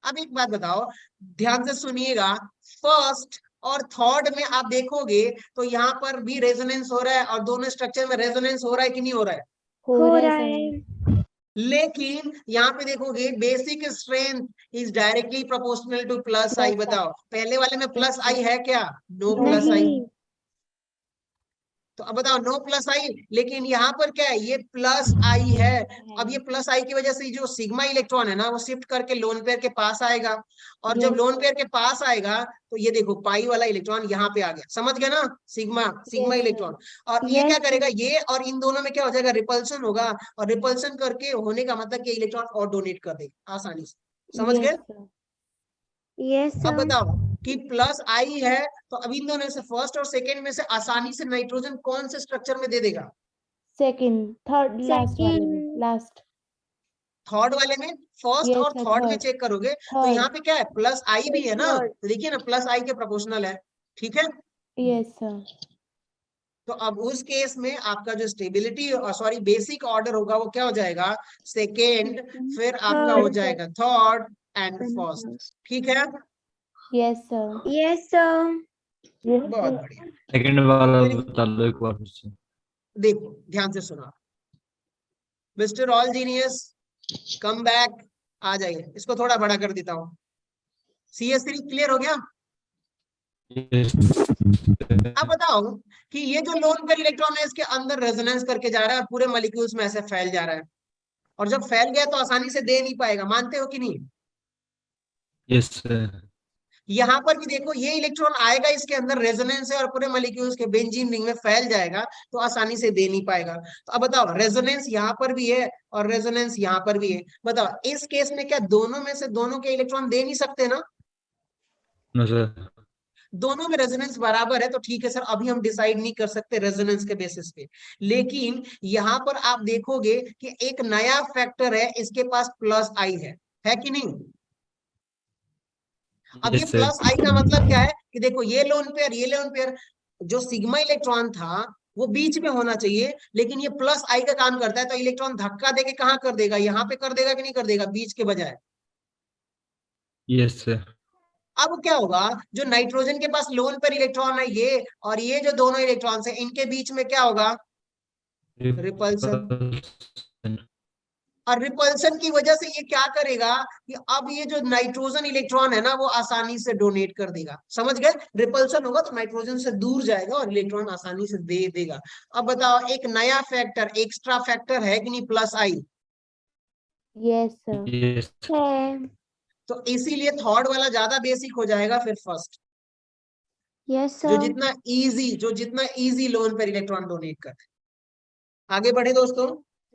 अब एक बात बताओ, ध्यान से सुनिएगा, फर्स्ट और थर्ड में आप देखोगे तो यहाँ पर भी रेजोनेंस हो रहा है, और दोनों स्ट्रक्चर में रेजोनेंस हो रहा है कि नहीं हो रहा है? हो रहा सर। है। लेकिन यहाँ पे देखोगे basic strength is directly proportional to plus I. बताओ पहले वाले में प्लस आई है क्या? No plus I. नहीं। तो अब बताओ नो प्लस आई, लेकिन यहाँ पर क्या है? ये प्लस आई है। अब ये प्लस आई की वजह से जो सिग्मा इलेक्ट्रॉन है ना, वो शिफ्ट करके लोन पेयर के पास आएगा, और जब Yes. लोन पेयर के पास आएगा तो ये देखो पाई वाला इलेक्ट्रॉन यहाँ पे आ गया, समझ गया ना? Sigma Yes, electron. और ये Yes. क्या करेगा, ये और इन दोनों में क्या हो जाएगा? रिपल्सन होगा, और रिपल्सन करके होने का मतलब कि इलेक्ट्रॉन और डोनेट कर देगा आसानी से। समझ गए? Yes, sir. यस अब सर। बताओ कि प्लस आई है, तो अब इन दोनों से फर्स्ट और सेकेंड में से आसानी से नाइट्रोजन कौन से स्ट्रक्चर में दे देगा? सेकंड थर्ड लास्ट वाले में। Second. लास्ट। थर्ड वाले में? फर्स्ट Yes, और sir, थर्ड में third. चेक करोगे तो Third. यहाँ पे क्या है? प्लस आई भी है ना, Third. तो देखिए ना प्लस आई के प्रोपोर्शनल है। ठीक है, Yes, sir. तो अब उस केस में आपका जो स्टेबिलिटी सॉरी बेसिक ऑर्डर होगा वो क्या हो जाएगा? सेकेंड, फिर आपका हो Third. जाएगा third and And first. first. ठीक है, Yes, sir. Yes sir. बहुत बढ़िया। सेकंड वाला बता दो एक बार फिर से। देखो ध्यान से सुना, mister all genius come back, आ जाइए, इसको थोड़ा बड़ा कर देता हूँ। CS3 क्लियर हो गया? अब बताओ कि ये जो लोन पेयर इलेक्ट्रॉन है इसके अंदर रेजोनेंस करके जा रहा है और पूरे मॉलिक्यूल्स में ऐसे फैल जा रहा है, और जब फैल गया तो आसानी से दे नहीं पाएगा, मानते हो कि नहीं? Yes sir. यहाँ पर भी देखो ये इलेक्ट्रॉन आएगा इसके अंदर, रेजोनेंस है और पूरे मॉलिक्यूल्स के बेंजीन रिंग में फैल जाएगा, तो आसानी से दे नहीं पाएगा। तो अब बताओ रेजोनेंस यहाँ पर भी है और रेजोनेंस यहाँ पर भी है, बताओ इस केस में क्या दोनों में से दोनों के इलेक्ट्रॉन दे नहीं सकते ना? No sir. दोनों में रेजोनेंस बराबर है तो ठीक है सर, अभी हम डिसाइड नहीं कर सकते रेजोनेंस के बेसिस पे। लेकिन यहाँ पर आप देखोगे कि एक नया फैक्टर है, इसके पास प्लस आई है कि नहीं? अब ये यस प्लस सर। आई का मतलब क्या है कि देखो ये लोन पेयर, ये लोन पेयर, जो सिग्मा इलेक्ट्रॉन था वो बीच में होना चाहिए, लेकिन ये प्लस आई का काम करता है, तो इलेक्ट्रॉन धक्का देके कहाँ कर देगा, यहाँ पे कर देगा कि नहीं कर देगा, बीच के बजाय। Yes sir. अब क्या होगा, जो नाइट्रोजन के पास लोन पेयर इलेक्ट्रॉन है ये, और ये जो दोनों इलेक्ट्रॉन्स है इनके बीच में क्या होगा, रिपल्सन। और रिपल्सन की वजह से ये क्या करेगा कि अब ये जो नाइट्रोजन इलेक्ट्रॉन है ना वो आसानी से डोनेट कर देगा, समझ गए? रिपल्सन होगा तो नाइट्रोजन से दूर जाएगा और इलेक्ट्रॉन आसानी से दे देगा। अब बताओ एक नया फैक्टर, एक्स्ट्रा फैक्टर है कि नहीं, प्लस आई? Yes, sir. यस है। तो इसीलिए थर्ड वाला ज्यादा बेसिक हो जाएगा, फिर फर्स्ट यस जो सर। जितना इजी लोन पर इलेक्ट्रॉन डोनेट करते। आगे बढ़े दोस्तों।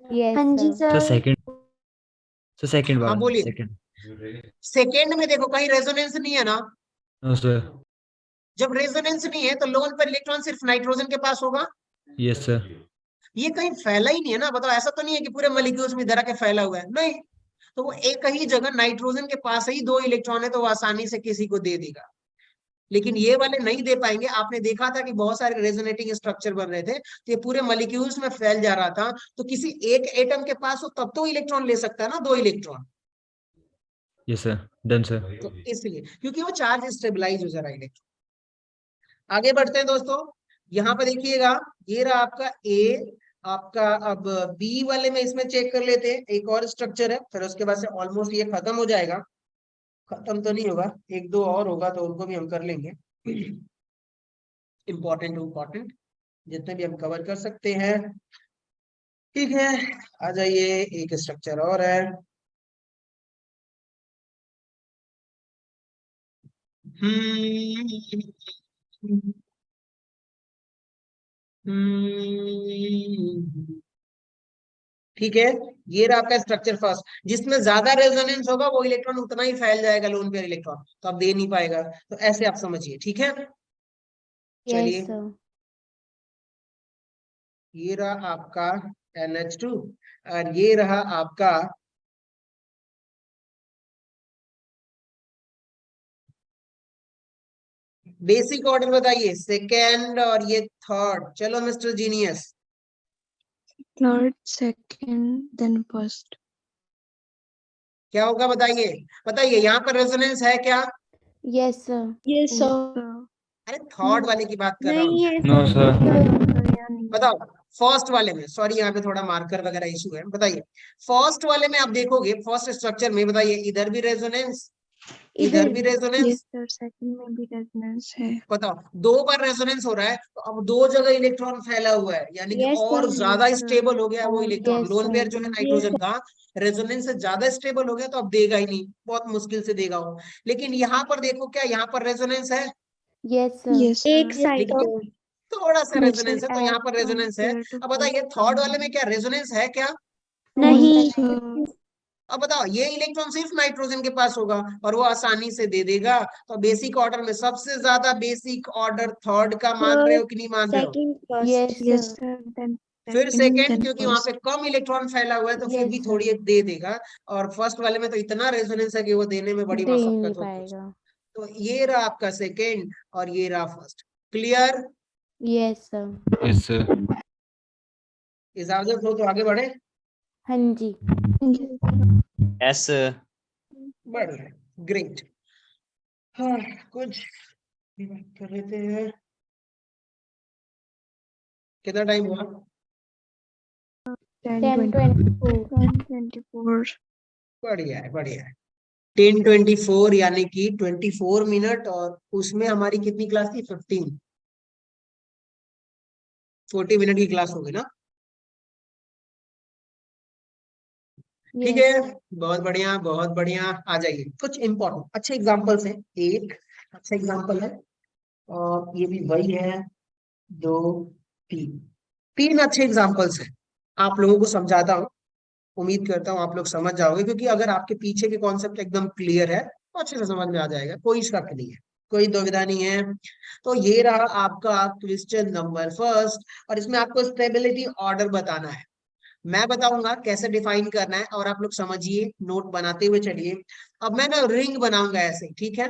Yes, हाँ जी sir. Sir sir. सेकंड हाँ वाला बोलिए। सेकंड। सेकेंड में देखो कहीं रेजोनेंस नहीं है ना, नो सर। जब रेजोनेंस नहीं है तो लोन पर इलेक्ट्रॉन सिर्फ नाइट्रोजन के पास होगा, यस सर। ये कहीं फैला ही नहीं है ना, बताओ ऐसा तो नहीं है कि पूरे मॉलिक्यूल्स में इधर के फैला हुआ है, नहीं। तो वो एक ही जगह नाइट्रोजन के पास ही दो इलेक्ट्रॉन है तो वो आसानी से किसी को दे देगा, लेकिन ये वाले नहीं दे पाएंगे। आपने देखा था कि बहुत सारे रेजोनेटिंग स्ट्रक्चर बन रहे थे तो ये पूरे मॉलिक्यूल्स में फैल जा रहा था, तो किसी एक एटम के पास हो तब तो इलेक्ट्रॉन ले सकता है ना, दो electron. Yes sir. Done sir. तो इसलिए क्योंकि वो चार्ज स्टेबलाइज हो जा रहा है इलेक्ट्रॉन। आगे बढ़ते हैं दोस्तों, यहाँ पे देखिएगा ये रहा आपका ए, आपका अब बी वाले में इसमें चेक कर लेते हैं, एक और स्ट्रक्चर है, फिर उसके बाद से ऑलमोस्ट ये खत्म हो जाएगा। खत्म तो नहीं होगा, एक दो और होगा तो उनको भी हम कर लेंगे। इम्पोर्टेंट जितने भी हम कवर कर सकते हैं, ठीक है। आ जाइए, एक स्ट्रक्चर और है। ठीक है, ये रहा आपका स्ट्रक्चर फर्स्ट, जिसमें ज्यादा रेजोनेंस होगा वो इलेक्ट्रॉन उतना ही फैल जाएगा लोन पेयर इलेक्ट्रॉन, तो आप दे नहीं पाएगा। तो ऐसे आप समझिए, ठीक है। Yes, चलिए, sir. ये रहा आपका NH2 और ये रहा आपका बेसिक ऑर्डर बताइए, सेकेंड और ये थर्ड। चलो mister genius, Third, second, then first. क्या होगा बताइए, बताइए यहाँ पर रेजोनेंस है क्या? Yes, sir. Yes, sir. अरे थर्ड वाले की बात कर रहा हूँ, नहीं है नो सर। सर। बताओ। फर्स्ट वाले में, सॉरी यहाँ पे थोड़ा मार्कर वगैरह इशू है, बताइए। फर्स्ट वाले में आप देखोगे, फर्स्ट स्ट्रक्चर में बताइए, इधर भी रेजोनेंस, इधर भी Yes, रेजोनेंस, sir. Second में भी resonance है. बताओ। दो बार रेजोनेंस हो रहा है तो अब दो जगह इलेक्ट्रॉन फैला हुआ है, यानी कि Yes, और sir. ज्यादा Yes, sir. स्टेबल हो गया वो electron. Yes, lone pair sir. जो है नाइट्रोजन का, रेजोनेंस से ज्यादा स्टेबल हो गया, तो अब देगा ही नहीं, बहुत मुश्किल से देगा वो। लेकिन यहाँ पर देखो, क्या यहाँ पर रेजोनेंस है? Yes, sir. Yes, sir. एक साइड लेकिन पर। थोड़ा सा But sir, रेजोनेंस है, तो यहाँ पर as रेजोनेंस है। compared to अब बताइए first थर्ड वाले one. में क्या रेजोनेंस है क्या? No, नहीं। sir. अब बताओ, ये इलेक्ट्रॉन सिर्फ नाइट्रोजन के पास होगा और वो आसानी से दे देगा। तो बेसिक ऑर्डर में सबसे ज्यादा बेसिक ऑर्डर थर्ड का मान रहे हो कि नहीं मान रहे हो? Second first. Yes, Yes, sir. sir. Then फिर second, सेकंड, then क्योंकि वहां पे first. कम इलेक्ट्रॉन फैला हुआ है तो फिर Yes, भी sir. थोड़ी एक दे देगा। और फर्स्ट वाले में तो इतना रेजोनेंस है कि वो देने में बड़ी दे ही नहीं मशक्कत होती है। पाएगा. तो ये रहा आपका सेकंड और ये रहा first. Clear? Yes, sir. Yes sir. इजाजत हो तो आगे बढ़े। हाँ जी. यस बढ़ रहे, ग्रेट। हाँ, कुछ भी बात कर लेते हैं। कितना टाइम हुआ? 10:24. 10:24. बढ़िया है, बढ़िया है। 10:24 यानी कि 24 मिनट, और उसमें हमारी कितनी क्लास थी? 40 मिनट की क्लास होगी ना? ठीक Yes, है, sir. बहुत बढ़िया बहुत बढ़िया। आ जाइए, कुछ इंपॉर्टेंट अच्छे एग्जांपल्स हैं। एक, अच्छा एग्जाम्पल है, और ये भी वही है, 2 3, 3 अच्छे एग्जाम्पल्स हैं। आप लोगों को समझाता हूँ, उम्मीद करता हूँ आप लोग समझ जाओगे, क्योंकि अगर आपके पीछे के कॉन्सेप्ट एकदम क्लियर है तो अच्छे से समझ में आ जाएगा, कोई शक नहीं है, कोई दुविधा नहीं है। तो ये रहा आपका क्वेश्चन नंबर फर्स्ट, और इसमें आपको स्टेबिलिटी ऑर्डर बताना है। मैं बताऊंगा कैसे डिफाइन करना है, और आप लोग समझिए, नोट बनाते हुए चलिए। अब मैं ना रिंग बनाऊंगा ऐसे, ठीक है,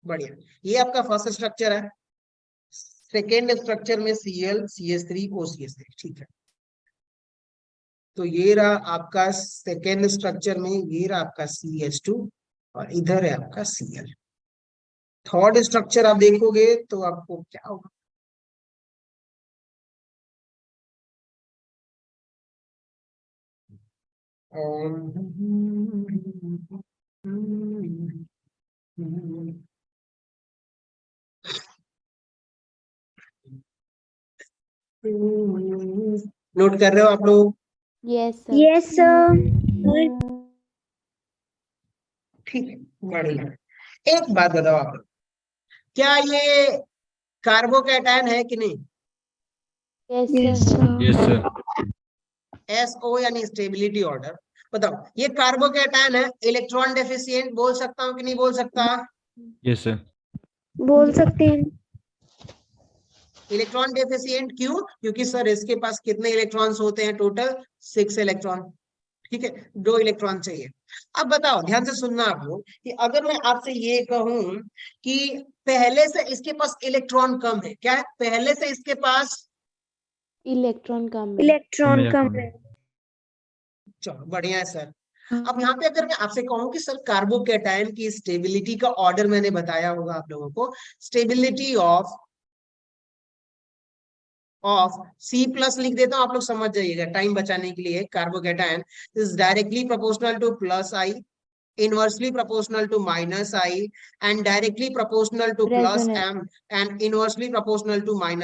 बढ़िया। ये आपका फर्स्ट स्ट्रक्चर है, सेकेंड स्ट्रक्चर में Cl CH3 OCH3, ठीक है। तो ये रहा आपका सेकेंड स्ट्रक्चर में, ये रहा आपका CH2, और इधर है आपका Cl। थर्ड स्ट्रक्चर आप देखोगे तो आपको क्या होगा, नोट कर रहे हो आप लोग? Yes, sir. Yes, sir. ठीक है, बढ़िया। एक बात बताओ आप लोग, क्या ये कार्बोकैटायन है कि नहीं? Yes, Yes, sir. sir. Yes, sir. SO यानी स्टेबिलिटी ऑर्डर। बताओ, ये कार्बोकैटायन है, इलेक्ट्रॉन डेफिशिएंट बोल सकता हूँ कि नहीं बोल सकता? Yes, sir. बोल सकते हैं। इलेक्ट्रॉन डेफिशिएंट क्यों? क्योंकि सर इसके पास कितने इलेक्ट्रॉन्स होते हैं टोटल? 6 इलेक्ट्रॉन, ठीक है, 2 इलेक्ट्रॉन चाहिए। अब बताओ, ध्यान से सुनना आप लोग, कि अगर मैं आपसे ये कहूं कि पहले से इसके पास इलेक्ट्रॉन कम है, क्या है? पहले से इसके पास, इलेक्ट्रॉन कम है। इलेक्ट्रॉन कम है। चलो बढ़िया है सर। अब यहाँ पे अगर मैं आपसे कहूं कि सर कार्बोकैटायन की स्टेबिलिटी का ऑर्डर मैंने बताया होगा आप लोगों को, स्टेबिलिटी ऑफ C+ लिख देता हूं, आप लोग समझ जाइएगा टाइम बचाने के लिए। Carbocation is directly proportional to +I, inversely proportional to -I, and directly proportional to Resonance. +M, and inversely proportional to -M।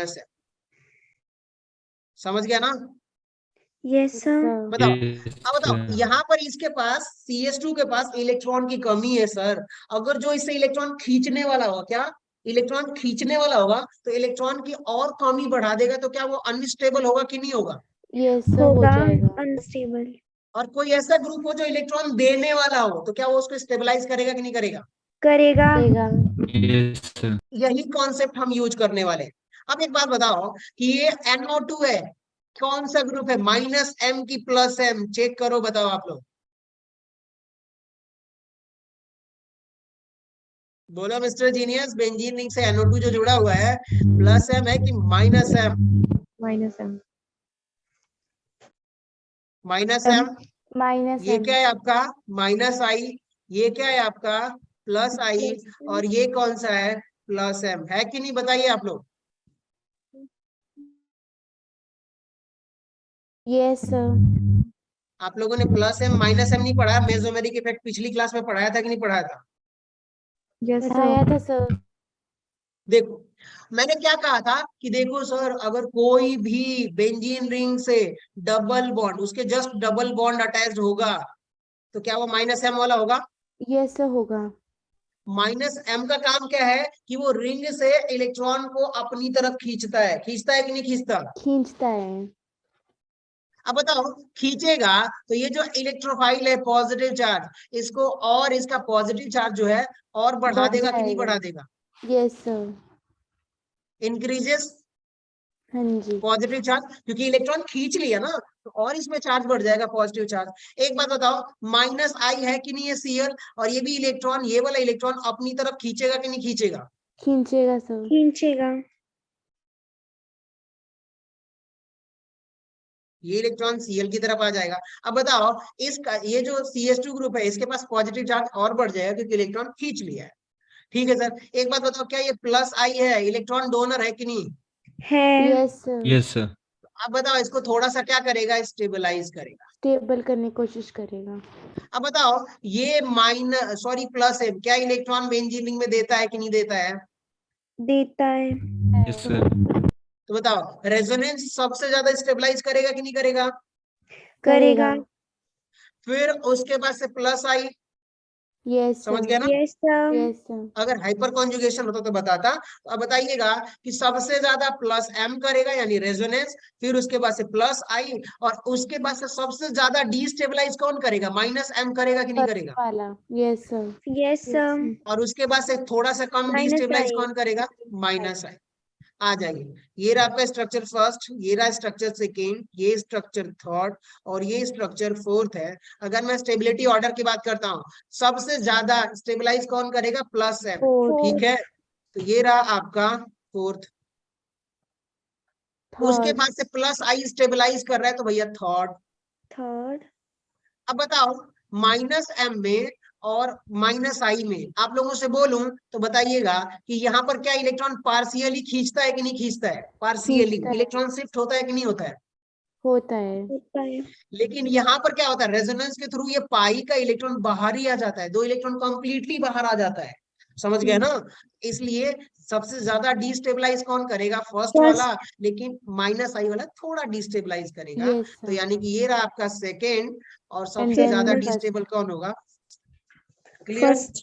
समझ गया ना? Yes Yes, sir. sir. बताओ, Yes, अब बताओ, sir. यहाँ पर इसके पास CH2 के पास इलेक्ट्रॉन की कमी है सर। अगर जो इससे इलेक्ट्रॉन खींचने वाला होगा, क्या इलेक्ट्रॉन खींचने वाला होगा, तो इलेक्ट्रॉन की और कमी बढ़ा देगा, तो क्या वो अनस्टेबल होगा कि नहीं होगा? Yes, sir, हो होगा जाएगा। अनस्टेबल। और कोई ऐसा ग्रुप हो जो इलेक्ट्रॉन देने वाला हो, तो क्या वो उसको स्टेबलाइज करेगा कि नहीं करेगा? करेगा। देगा। Yes, sir. यही कॉन्सेप्ट हम यूज करने वाले हैं। अब एक बात बताओ कि ये NO2 है, कौन सा ग्रुप है? -M की +M, चेक करो, बताओ आप लोग, बोलो मिस्टर जीनियस। बेंजीन रिंग से NO2 जो जुड़ा हुआ है, +M है कि -M? -M. -M। ये -M. क्या है आपका? -I। ये क्या है आपका? +I। और ये कौन सा है? +M है कि नहीं, बताइए आप लोग। Yes, sir. आप लोगों ने +M -M नहीं पढ़ा? मेसोमेरिक इफेक्ट पिछली क्लास में पढ़ाया था कि नहीं पढ़ाया था? Yes, पढ़ाया था सर। देखो, मैंने क्या कहा था कि देखो सर, अगर कोई भी बेंजीन रिंग से डबल बॉन्ड, उसके जस्ट डबल बॉन्ड अटैच्ड होगा, तो क्या वो -M वाला होगा? Yes, sir, होगा। -M का काम क्या है कि वो रिंग से इलेक्ट्रॉन को अपनी तरफ खींचता है कि नहीं खींचता? खींचता है। अब बताओ, खींचेगा तो ये जो इलेक्ट्रोफाइल है, पॉजिटिव चार्ज, इसको और इसका पॉजिटिव चार्ज जो है और बढ़ा बढ़ देगा कि नहीं जाएगा। बढ़ा देगा? Yes, sir. इंक्रीजेस हाँ जी। पॉजिटिव चार्ज, क्योंकि इलेक्ट्रॉन खींच लिया ना, तो और इसमें चार्ज बढ़ जाएगा, पॉजिटिव चार्ज। एक बात बताओ, -I है कि नहीं ये Cl, और ये भी इलेक्ट्रॉन, ये वाला इलेक्ट्रॉन अपनी तरफ खींचेगा कि नहीं खींचेगा? खींचेगा सर। खींचेगा। ये इलेक्ट्रॉन Cl की तरफ आ जाएगा। अब बताओ, इसका ये जो CH2 ग्रुप है, इसके पास पॉजिटिव चार्ज और बढ़ जाएगा क्योंकि इलेक्ट्रॉन खींच लिया है। ठीक है सर, एक बात बताओ, क्या ये +I है, इलेक्ट्रॉन डोनर है कि नहीं? है। Yes, sir. Yes, sir. अब बताओ, इसको थोड़ा सा क्या करेगा? स्टेबलाइज करेगा। स्टेबल करने की कोशिश करेगा। अब बताओ, ये +M क्या इलेक्ट्रॉन बेंजीन रिंग में देता है कि नहीं देता है? देता है। Yes, sir. तो बताओ, रेजोनेंस सबसे ज्यादा स्टेबलाइज करेगा कि नहीं करेगा? करेगा। फिर उसके बाद से +I, यस समझ सर। गया ना? Yes, sir. Yes sir. अगर हाइपर कॉन्जुगेशन होता तो बताता। तो अब बताइएगा कि सबसे ज्यादा प्लस एम करेगा यानी रेजोनेंस, फिर उसके बाद से प्लस आई, और उसके बाद से सबसे ज्यादा डीस्टेबलाइज कौन करेगा? माइनस एम करेगा कि नहीं फर्स्ट करेगा? वाला। Yes sir. Yes, sir. और उसके बाद से थोड़ा सा कम Minus डीस्टेबलाइज I. कौन करेगा? माइनस आई। आ जाइए, ये रहा आपका स्ट्रक्चर फर्स्ट, ये रहा स्ट्रक्चर सेकेंड, ये स्ट्रक्चर थर्ड, और ये स्ट्रक्चर फोर्थ है। अगर मैं स्टेबिलिटी ऑर्डर की बात करता हूँ, सबसे ज्यादा स्टेबलाइज कौन करेगा? Plus M. फोर्थ। ठीक है, तो ये रहा आपका फोर्थ। उसके थर्ड। बाद से प्लस आई स्टेबलाइज कर रहा है, तो भैया थर्ड। Third. अब बताओ, माइनस एम में और माइनस आई में आप लोगों से बोलूं तो बताइएगा कि यहाँ पर क्या इलेक्ट्रॉन पार्शियली खींचता है कि नहीं खींचता है? पार्शियली खींचता है। इलेक्ट्रॉन शिफ्ट होता है कि नहीं होता है? होता है। होता है। लेकिन यहाँ पर क्या होता है? रेजोनेंस के थ्रू ये पाई का इलेक्ट्रॉन बाहर ही आ जाता है, दो इलेक्ट्रॉन कंप्लीटली बाहर आ जाता है। समझ गए ना? इसलिए सबसे ज्यादा डिस्टेबलाइज कौन करेगा? फर्स्ट वाला, लेकिन माइनस आई वाला थोड़ा डिस्टेबलाइज करेगा। यस तो सर। यानी कि ये रहा आपका सेकेंड, और एंड सबसे देन ज्यादा फर्स्ट। डिस्टेबल कौन होगा? Clear? First.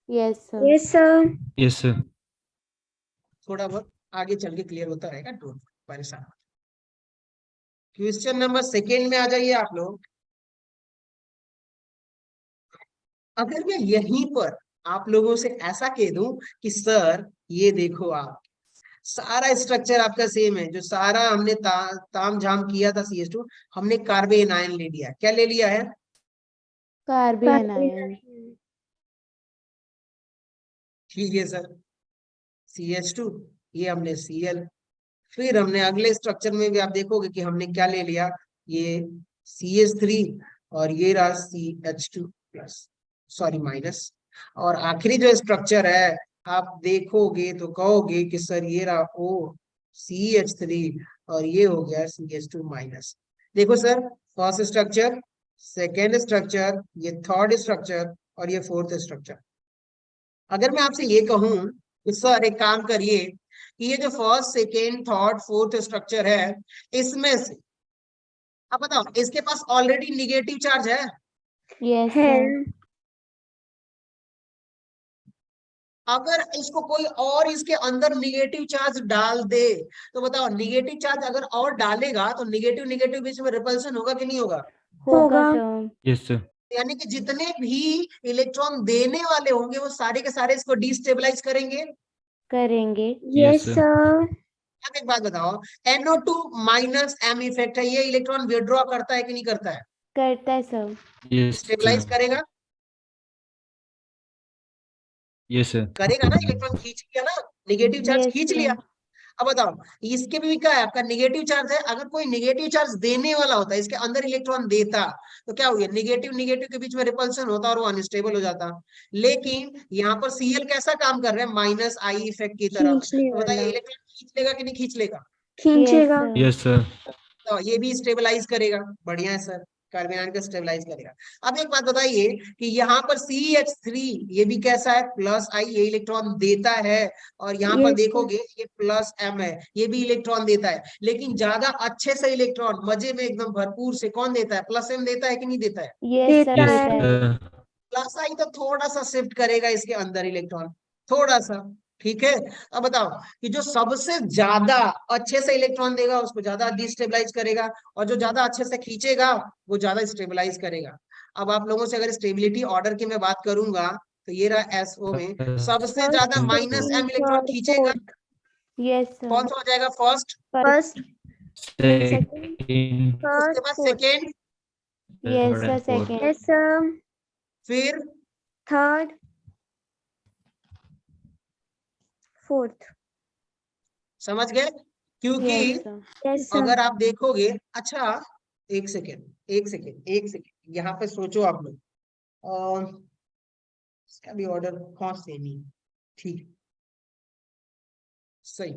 Yes sir. Yes, sir. Yes, sir. थोड़ा बहुत आगे चल के क्लियर होता रहेगा, डोंट परेशान। क्वेश्चन नंबर सेकेंड में आ जाइए आप लोग। अगर मैं यहीं पर आप लोगों से ऐसा कह दूं कि सर ये देखो, आप सारा स्ट्रक्चर आपका सेम है, जो सारा हमने ताम झाम किया था CS2, हमने कार्बन आयन ले लिया। क्या ले लिया है? Carbon ion. ठीक है सर, CH2, ये हमने Cl, फिर हमने अगले स्ट्रक्चर में भी आप देखोगे कि हमने क्या ले लिया, ये CH3, और ये रहा CH2 प्लस, सॉरी माइनस। और आखिरी जो स्ट्रक्चर है आप देखोगे तो कहोगे कि सर ये रहा CH3, और ये हो गया CH2 माइनस। देखो sir, first structure, second structure, ये थर्ड स्ट्रक्चर, और ये फोर्थ स्ट्रक्चर। अगर मैं आपसे ये कहूं कि सर एक काम करिए कि ये जो first second third fourth structure है, इसमें से अब बताओ इसके पास ऑलरेडी निगेटिव चार्ज है? यस है। सर। अगर इसको कोई और इसके अंदर निगेटिव चार्ज डाल दे, तो बताओ निगेटिव चार्ज अगर और डालेगा तो निगेटिव निगेटिव बीच में रिपल्शन होगा कि नहीं होगा? होगा होगा। सर। Yes, sir. यानी कि जितने भी इलेक्ट्रॉन देने वाले होंगे वो सारे के सारे इसको डिस्टेबलाइज करेंगे। करेंगे। Yes, sir. sir. अब एक बात बताओ, NO2 माइनस M इफेक्ट है, ये इलेक्ट्रॉन विड्रॉ करता है कि नहीं करता है? करता है सर। Yes, stabilise sir. करेगा? Yes, sir. करेगा ना, इलेक्ट्रॉन खींच लिया ना, निगेटिव चार्ज यस खींच लिया। सर। अब बताओ, इसके भी क्या है? आपका निगेटिव चार्ज है। अगर कोई निगेटिव चार्ज देने वाला होता, इसके अंदर इलेक्ट्रॉन देता, तो क्या हुआ? निगेटिव निगेटिव के बीच में रिपल्शन होता और वो अनस्टेबल हो जाता। लेकिन यहाँ पर Cl कैसा काम कर रहा है? माइनस आई इफेक्ट की तरह। खींचने तो बताइए वाला। इलेक्ट्रॉन खींच लेगा कि नहीं खींच लेगा? यस खींचेगा। सर। Yes, sir. तो ये भी स्टेबलाइज करेगा। बढ़िया है सर, कार्बन आयन को स्टेबलाइज करेगा। अब एक बात बताइए कि यहाँ पर CH3, ये भी कैसा है? प्लस आई, ये इलेक्ट्रॉन देता है, और यहाँ पर Yes, sir. देखोगे ये प्लस M है, ये भी इलेक्ट्रॉन देता है। लेकिन ज्यादा अच्छे से इलेक्ट्रॉन मजे में एकदम भरपूर से कौन देता है? प्लस M देता है कि नहीं देता है? Yes sir. देता Yes, देता है। sir. प्लस आई तो थोड़ा सा शिफ्ट करेगा इसके अंदर इलेक्ट्रॉन, थोड़ा सा। ठीक है, अब बताओ कि जो सबसे ज्यादा अच्छे से इलेक्ट्रॉन देगा उसको ज्यादा डिस्टेबलाइज करेगा, और जो ज्यादा अच्छे से खींचेगा वो ज्यादा स्टेबलाइज करेगा। अब आप लोगों से अगर स्टेबिलिटी ऑर्डर की मैं बात करूंगा, तो ये रहा SO में सबसे First, ज्यादा माइनस M इलेक्ट्रॉन third, खींचेगा, fourth. यस कौन सर। सा हो जाएगा? First, First, then second, Second, उसके third, बाद fourth. Second, yes third, sir. and fourth. Second. Yes, sir. फिर Third, fourth. समझ गए? क्योंकि यस सर। Yes, sir. अगर आप देखोगे, अच्छा एक सेकेंड, एक सेकेंड, एक सेकेंड, यहाँ पे सोचो आप लोग, इसका भी ऑर्डर कौन से नहीं, ठीक, सही।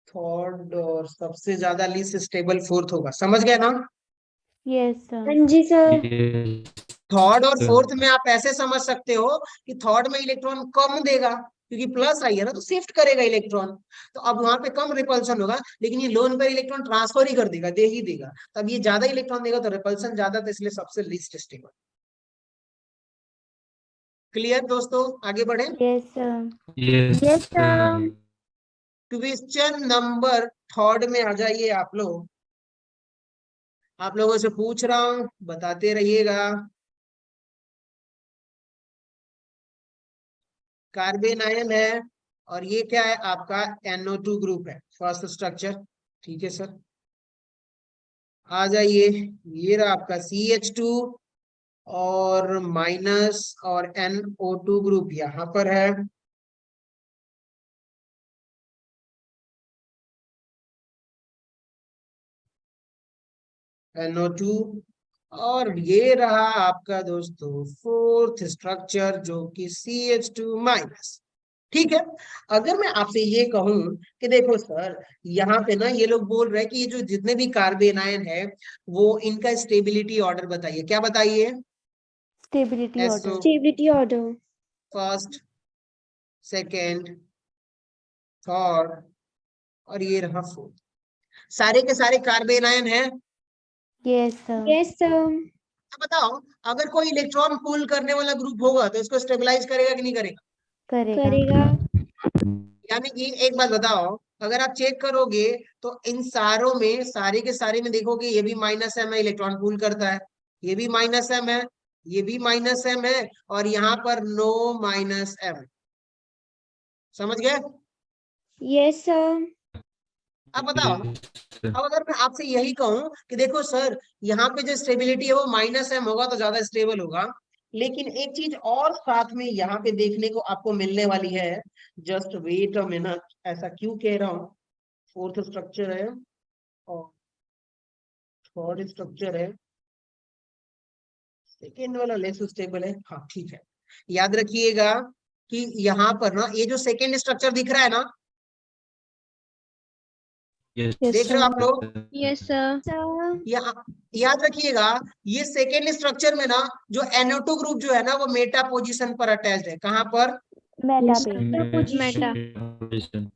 थर्ड और सबसे ज्यादा लीस्ट स्टेबल फोर्थ होगा, समझ गए ना? Yes sir. हाँ जी सर। Yes, थर्ड और sir. फोर्थ में आप ऐसे समझ सकते हो कि थर्ड में इलेक्ट्रॉन कम देगा क्योंकि प्लस आई है ना तो शिफ्ट करेगा इलेक्ट्रॉन, तो अब वहां पे कम रिपल्सन होगा, लेकिन ये लोन पेयर इलेक्ट्रॉन ट्रांसफर ही कर देगा, दे ही देगा, तब ये ज्यादा इलेक्ट्रॉन देगा तो रिपल्सन ज्यादा, तो इसलिए सबसे लीस्ट स्टेबल। क्लियर दोस्तों, आगे बढ़े। Yes, sir. Yes, Yes, sir. sir. Question number 3 में आ जाइए आप लोग, आप लोगों से पूछ रहा हूं, बताते रहिएगा। कार्बन आयन है और ये क्या है आपका NO2 ग्रुप है, फर्स्ट स्ट्रक्चर। ठीक है सर, आ जाइए, ये रहा आपका CH2 और माइनस और NO2 ग्रुप यहाँ पर है। NO2 और ये रहा आपका दोस्तों फोर्थ स्ट्रक्चर जो कि CH2 माइनस। ठीक है, अगर मैं आपसे ये कहूं कि देखो सर यहाँ पे ना ये लोग बोल रहे हैं कि ये जो जितने भी कार्बन आयन है वो इनका स्टेबिलिटी ऑर्डर बताइए, क्या बताइए? Stability SO order. Stability order. First, second, third और ये रहा फोर्थ। सारे के सारे कार्बन आयन है। Yes, sir. Yes, sir. अब बताओ, अगर कोई इलेक्ट्रॉन पुल करने वाला ग्रुप होगा तो इसको स्टेबलाइज करेगा कि नहीं करेगा? करेगा. करेगा. यानी कि एक बात बताओ, अगर आप चेक करोगे तो इन सारों में, सारे के सारे में देखोगे ये भी माइनस एम है, इलेक्ट्रॉन पुल करता है, ये भी माइनस एम है, ये भी माइनस एम है, और यहाँ पर नो माइनस एम। समझ गए? Yes, sir. अब बताओ, Yes, sir. अब अगर मैं आपसे यही कहूं कि देखो सर यहाँ पे जो स्टेबिलिटी है वो माइनस एम होगा तो ज्यादा स्टेबल होगा, लेकिन एक चीज और साथ में यहाँ पे देखने को आपको मिलने वाली है। जस्ट वेट अ मिनट, ऐसा क्यों कह रहा हूँ? फोर्थ स्ट्रक्चर है और थर्ड स्ट्रक्चर है, सेकेंड वाला लेस स्टेबल है। हाँ ठीक है, याद रखिएगा कि यहाँ पर ना ये जो सेकेंड स्ट्रक्चर दिख रहा है ना, Yes, देख रहे हो आप लोग? Yes, sir. Sir. याद रखिएगा ये सेकेंड स्ट्रक्चर में ना जो NO2 ग्रुप जो है ना वो मेटा पोजीशन पर अटैच्ड है। कहां पर? Meta sir. पे. Meta. Position.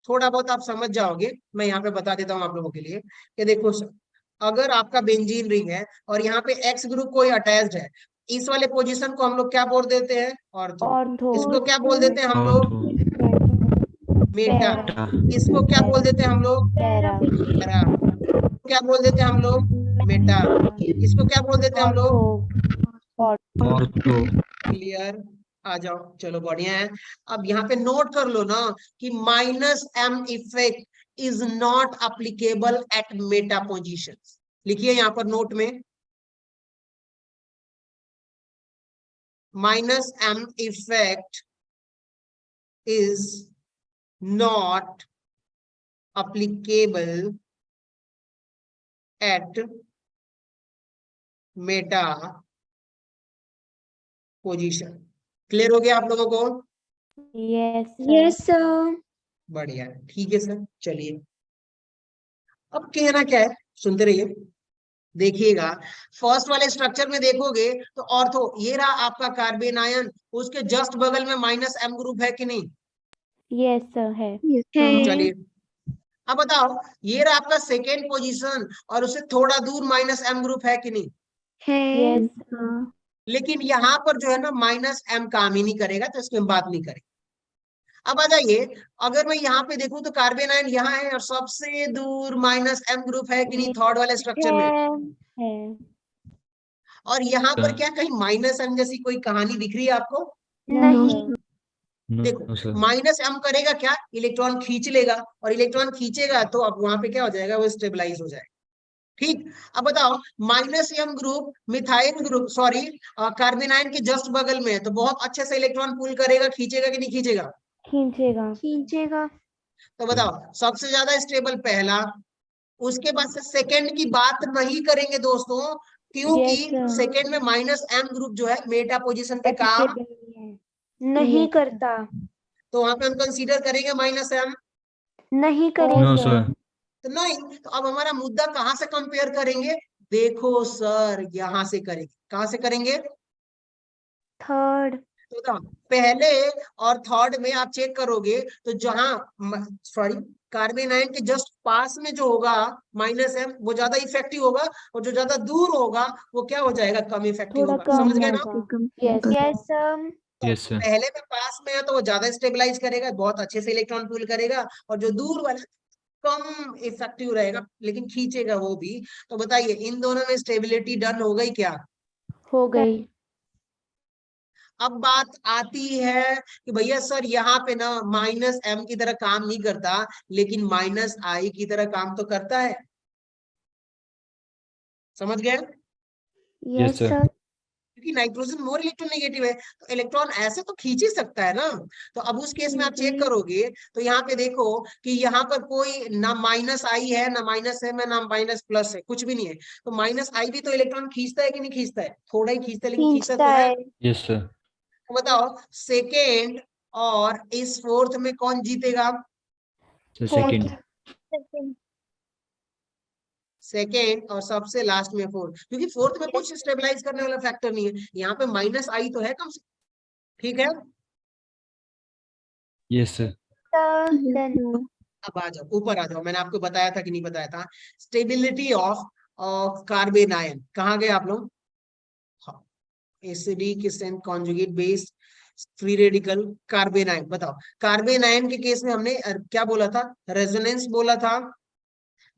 थोड़ा बहुत आप समझ जाओगे, मैं यहाँ पे बता देता हूँ आप लोगों के लिए कि देखो सर, अगर आपका बेंजीन रिंग है और यहाँ पे X ग्रुप कोई अटैच्ड है, इस वाले पोजीशन को हम लोग क्या बोल देते हैं? ऑर्थो। Ortho. इसको क्या बोल देते हैं हम लोग? Ortho. मेटा। Para. इसको क्या बोल देते हैं हम लोग? Para. पैरा। क्या बोल देते हैं हम लोग? मेटा। इसको क्या बोल देते हैं हम लोग? Ortho. Ortho. क्लियर, आ जाओ, चलो बढ़िया है। अब यहाँ पे नोट कर लो ना कि minus M effect is not applicable at meta position. लिखिए यहाँ पर नोट में, minus M effect is not applicable at meta position. Clear हो गया आप लोगों को? Yes, sir. Yes, sir. बढ़िया है, ठीक है सर। चलिए अब कहना क्या है, सुनते रहिए, देखिएगा। फर्स्ट वाले स्ट्रक्चर में देखोगे तो ऑर्थो, ये रहा आपका कार्बन आयन, उसके जस्ट बगल में माइनस एम ग्रुप है कि नहीं? Yes, sir. है. Yes, है. sir. चलिए अब बताओ, ये रहा आपका सेकेंड पोजीशन और उससे थोड़ा दूर माइनस एम ग्रुप है कि नहीं? है. Yes. लेकिन यहाँ पर जो है ना माइनस एम काम ही नहीं करेगा, तो इसकी हम बात नहीं करेंगे। अब आ जाइए, अगर मैं यहाँ पे देखूं तो कार्बन आयन यहाँ है और सबसे दूर माइनस एम ग्रुप है कि नहीं थर्ड वाले स्ट्रक्चर में? है. और यहाँ पर क्या कहीं माइनस एम जैसी कोई कहानी दिख रही है आपको? नहीं. No, देखो sir. माइनस एम करेगा क्या? इलेक्ट्रॉन खींच लेगा, और इलेक्ट्रॉन खींचेगा तो अब वहां पे क्या हो जाएगा? वो स्टेबलाइज हो जाएगा। ठीक, अब बताओ minus M group methyl group, sorry carbon ion के जस्ट बगल में है, तो बहुत अच्छे से इलेक्ट्रॉन पुल करेगा, खींचेगा कि नहीं खींचेगा? खींचेगा. खींचेगा. तो बताओ सबसे ज्यादा स्टेबल पहला, उसके बाद से सेकेंड की बात नहीं करेंगे दोस्तों, क्योंकि Yes, sir. सेकेंड में माइनस एम ग्रुप जो है मेटा पोजीशन पे काम Applicable नहीं है. नहीं Yes, sir. करता. तो वहां पे हम कंसीडर करेंगे माइनस एम? नहीं No, करेगा. No, sir. sir. तो नहीं, तो अब हमारा मुद्दा कहां से कंपेयर करेंगे? देखो सर यहाँ से करेंगे, कहां से करेंगे? थर्ड. तो बताओ पहले और थर्ड में आप चेक करोगे तो जहां सॉरी कार्बन आयन के जस्ट पास में जो होगा -m वो ज्यादा इफेक्टिव होगा, और जो ज्यादा दूर होगा वो क्या हो जाएगा, कम इफेक्टिव थोड़ा होगा। कम समझ गए ना? होगा। Yes Yes, sir. तो Yes, sir. पहले में पास में है तो वो ज्यादा स्टेबलाइज करेगा, बहुत अच्छे से इलेक्ट्रॉन पुल करेगा, और जो दूर वाला कम इफेक्टिव रहेगा लेकिन खींचेगा वो भी। तो बताइए इन दोनों में स्टेबिलिटी डन हो गई क्या? हो गई। अब बात आती है कि भैया सर यहाँ पे ना -m की तरह काम नहीं करता, लेकिन -I की तरह काम तो करता है। समझ गए? Yes, sir. sir. क्योंकि नाइट्रोजन मोर इलेक्ट्रोनेगेटिव है, तो इलेक्ट्रॉन ऐसे तो खींच ही सकता है ना। तो अब उस केस में आप चेक करोगे तो यहाँ पे देखो कि यहाँ पर कोई ना -I है, ना -m है, ना प्लस है, कुछ भी नहीं है। तो -I भी तो इलेक्ट्रॉन खींचता है कि नहीं खींचता है? थोड़ा ही खींचता है, लेकिन खींचता तो है। Yes, sir. तो बताओ सेकेंड और इस फोर्थ में कौन जीतेगा? So second. सेकेंड और सबसे लास्ट में फोर्थ, क्योंकि फोर्थ में कुछ स्टेबलाइज करने वाला फैक्टर नहीं है। यहाँ पे -I तो है कम से, ठीक है? Yes, sir. Then अब आ जाओ, ऊपर आ जाओ। मैंने आपको बताया था कि नहीं बताया था? स्टेबिलिटी ऑफ कार्बन आयन, कहाँ गए आप लोग? हाँ, acidic strength conjugate based free radical carbon ion. बताओ कार्बन आयन के केस में हमने क्या बोला था? रेजोनेंस बोला था,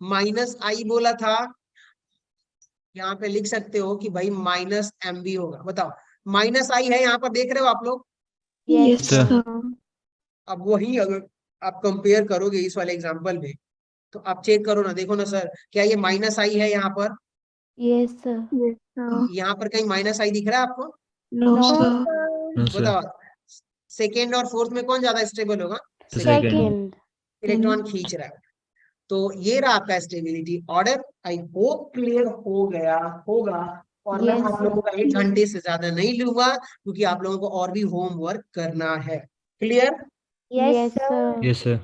-I बोला था। यहाँ पे लिख सकते हो कि भाई -m भी होगा। बताओ -I है यहाँ पर, देख रहे हो आप लोग? Yes, Sir. sir. अब वही अगर आप कंपेयर करोगे इस वाले एग्जांपल में, तो आप चेक करो ना, देखो ना सर, क्या ये -I है यहाँ पर? Yes sir. Yes, sir. यहाँ पर कहीं -I दिख रहा है आपको? No, No, sir. No, sir. बताओ सेकेंड और फोर्थ में कौन ज्यादा स्टेबल होगा? So Second। second. Second. Electron खींच रहा है। तो ये रहा आपका stability order. I hope clear हो गया होगा। और मैं Yes, आप लोगों का 1 घंटे से ज्यादा नहीं लूंगा, क्योंकि आप लोगों को और भी होमवर्क करना है। Clear? yes, yes sir. Sir. Yes, sir.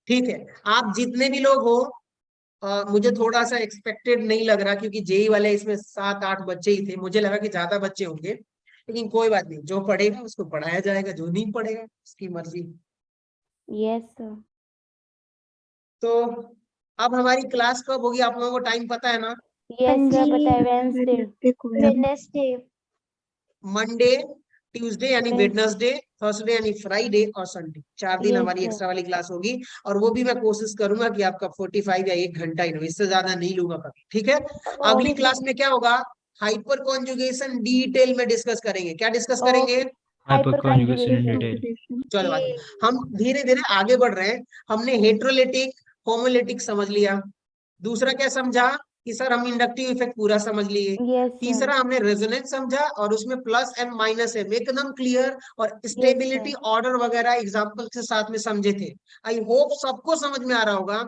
ठीक है, आप जितने भी लोग हो, मुझे थोड़ा सा एक्सपेक्टेड नहीं लग रहा, क्योंकि जेई वाले इसमें 7-8 बच्चे ही थे। मुझे लगा कि ज्यादा बच्चे होंगे, लेकिन कोई बात नहीं, जो पढ़ेगा उसको पढ़ाया जाएगा, जो नहीं पढ़ेगा उसकी मर्जी। Yes sir. तो अब हमारी क्लास कब होगी, आप लोगों को टाइम पता है ना? यस सर, जी। पता है वेंसडे। Wednesday को है। Wednesday. मंडे, ट्यूसडे यानी Yes. वेडनेसडे, थर्सडे यानी फ्राइडे, और संडे, 4 दिन Yes, हमारी sir. एक्स्ट्रा वाली क्लास होगी। और वो भी मैं कोशिश करूंगा कि आपका 45 या 1 घंटा ही हो, इससे ज्यादा नहीं लूंगा कभी। ठीक है? अगली Okay. क्लास में क्या होगा? हाइपर कॉन्जुगेशन डिटेल में डिस्कस करेंगे। क्या डिस्कस करेंगे? Hyperconjugation in Hyperconjugation. detail. Conjugation. चलो बात, हम धीरे धीरे आगे बढ़ रहे हैं। हमने हेट्रोलिटिक, होमोलिटिक समझ लिया। दूसरा क्या समझा? कि सर हम इंडक्टिव इफेक्ट पूरा समझ लिए। Yes, sir. तीसरा हमने रेजोनेंस समझा, और उसमें +m -m एकदम क्लियर, और स्टेबिलिटी ऑर्डर वगैरह एग्जांपल के साथ में समझे थे। आई होप सबको समझ में आ रहा होगा।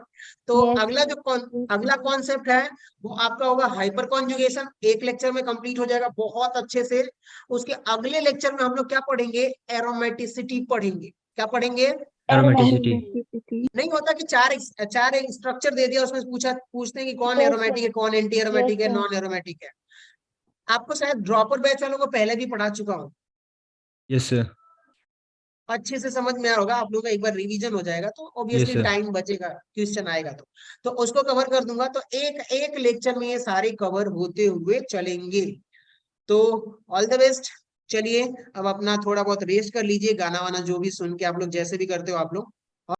तो Yes, अगला sir. जो अगला कॉन्सेप्ट है वो आपका होगा हाइपर कॉन्जुगेशन। एक लेक्चर में कंप्लीट हो जाएगा बहुत अच्छे से। उसके अगले लेक्चर में हम लोग क्या पढ़ेंगे? एरोमेटिसिटी पढ़ेंगे। क्या पढ़ेंगे? Aromaticity. Aromaticity. नहीं होता कि चार एक स्ट्रक्चर दे दिया, उसमें पूछते हैं कि कौन Yes, एरोमेटिक है, कौन एंटी एरोमेटिक Yes, है, sir. नॉन एरोमेटिक है। आपको शायद ड्रॉपर बैच वालों को पहले भी पढ़ा चुका हूँ, Yes, sir. अच्छे से समझ में आ होगा। आप लोगों का एक बार रिवीजन हो जाएगा तो ऑब्वियसली sir. टाइम बचेगा, क्वेश्चन आएगा तो उसको कवर कर दूंगा। तो एक एक लेक्चर में ये सारे कवर होते हुए चलेंगे। तो ऑल द बेस्ट। चलिए अब अपना थोड़ा बहुत रेस्ट कर लीजिए, गाना वाना जो भी सुन के आप लोग जैसे भी करते हो आप लोग।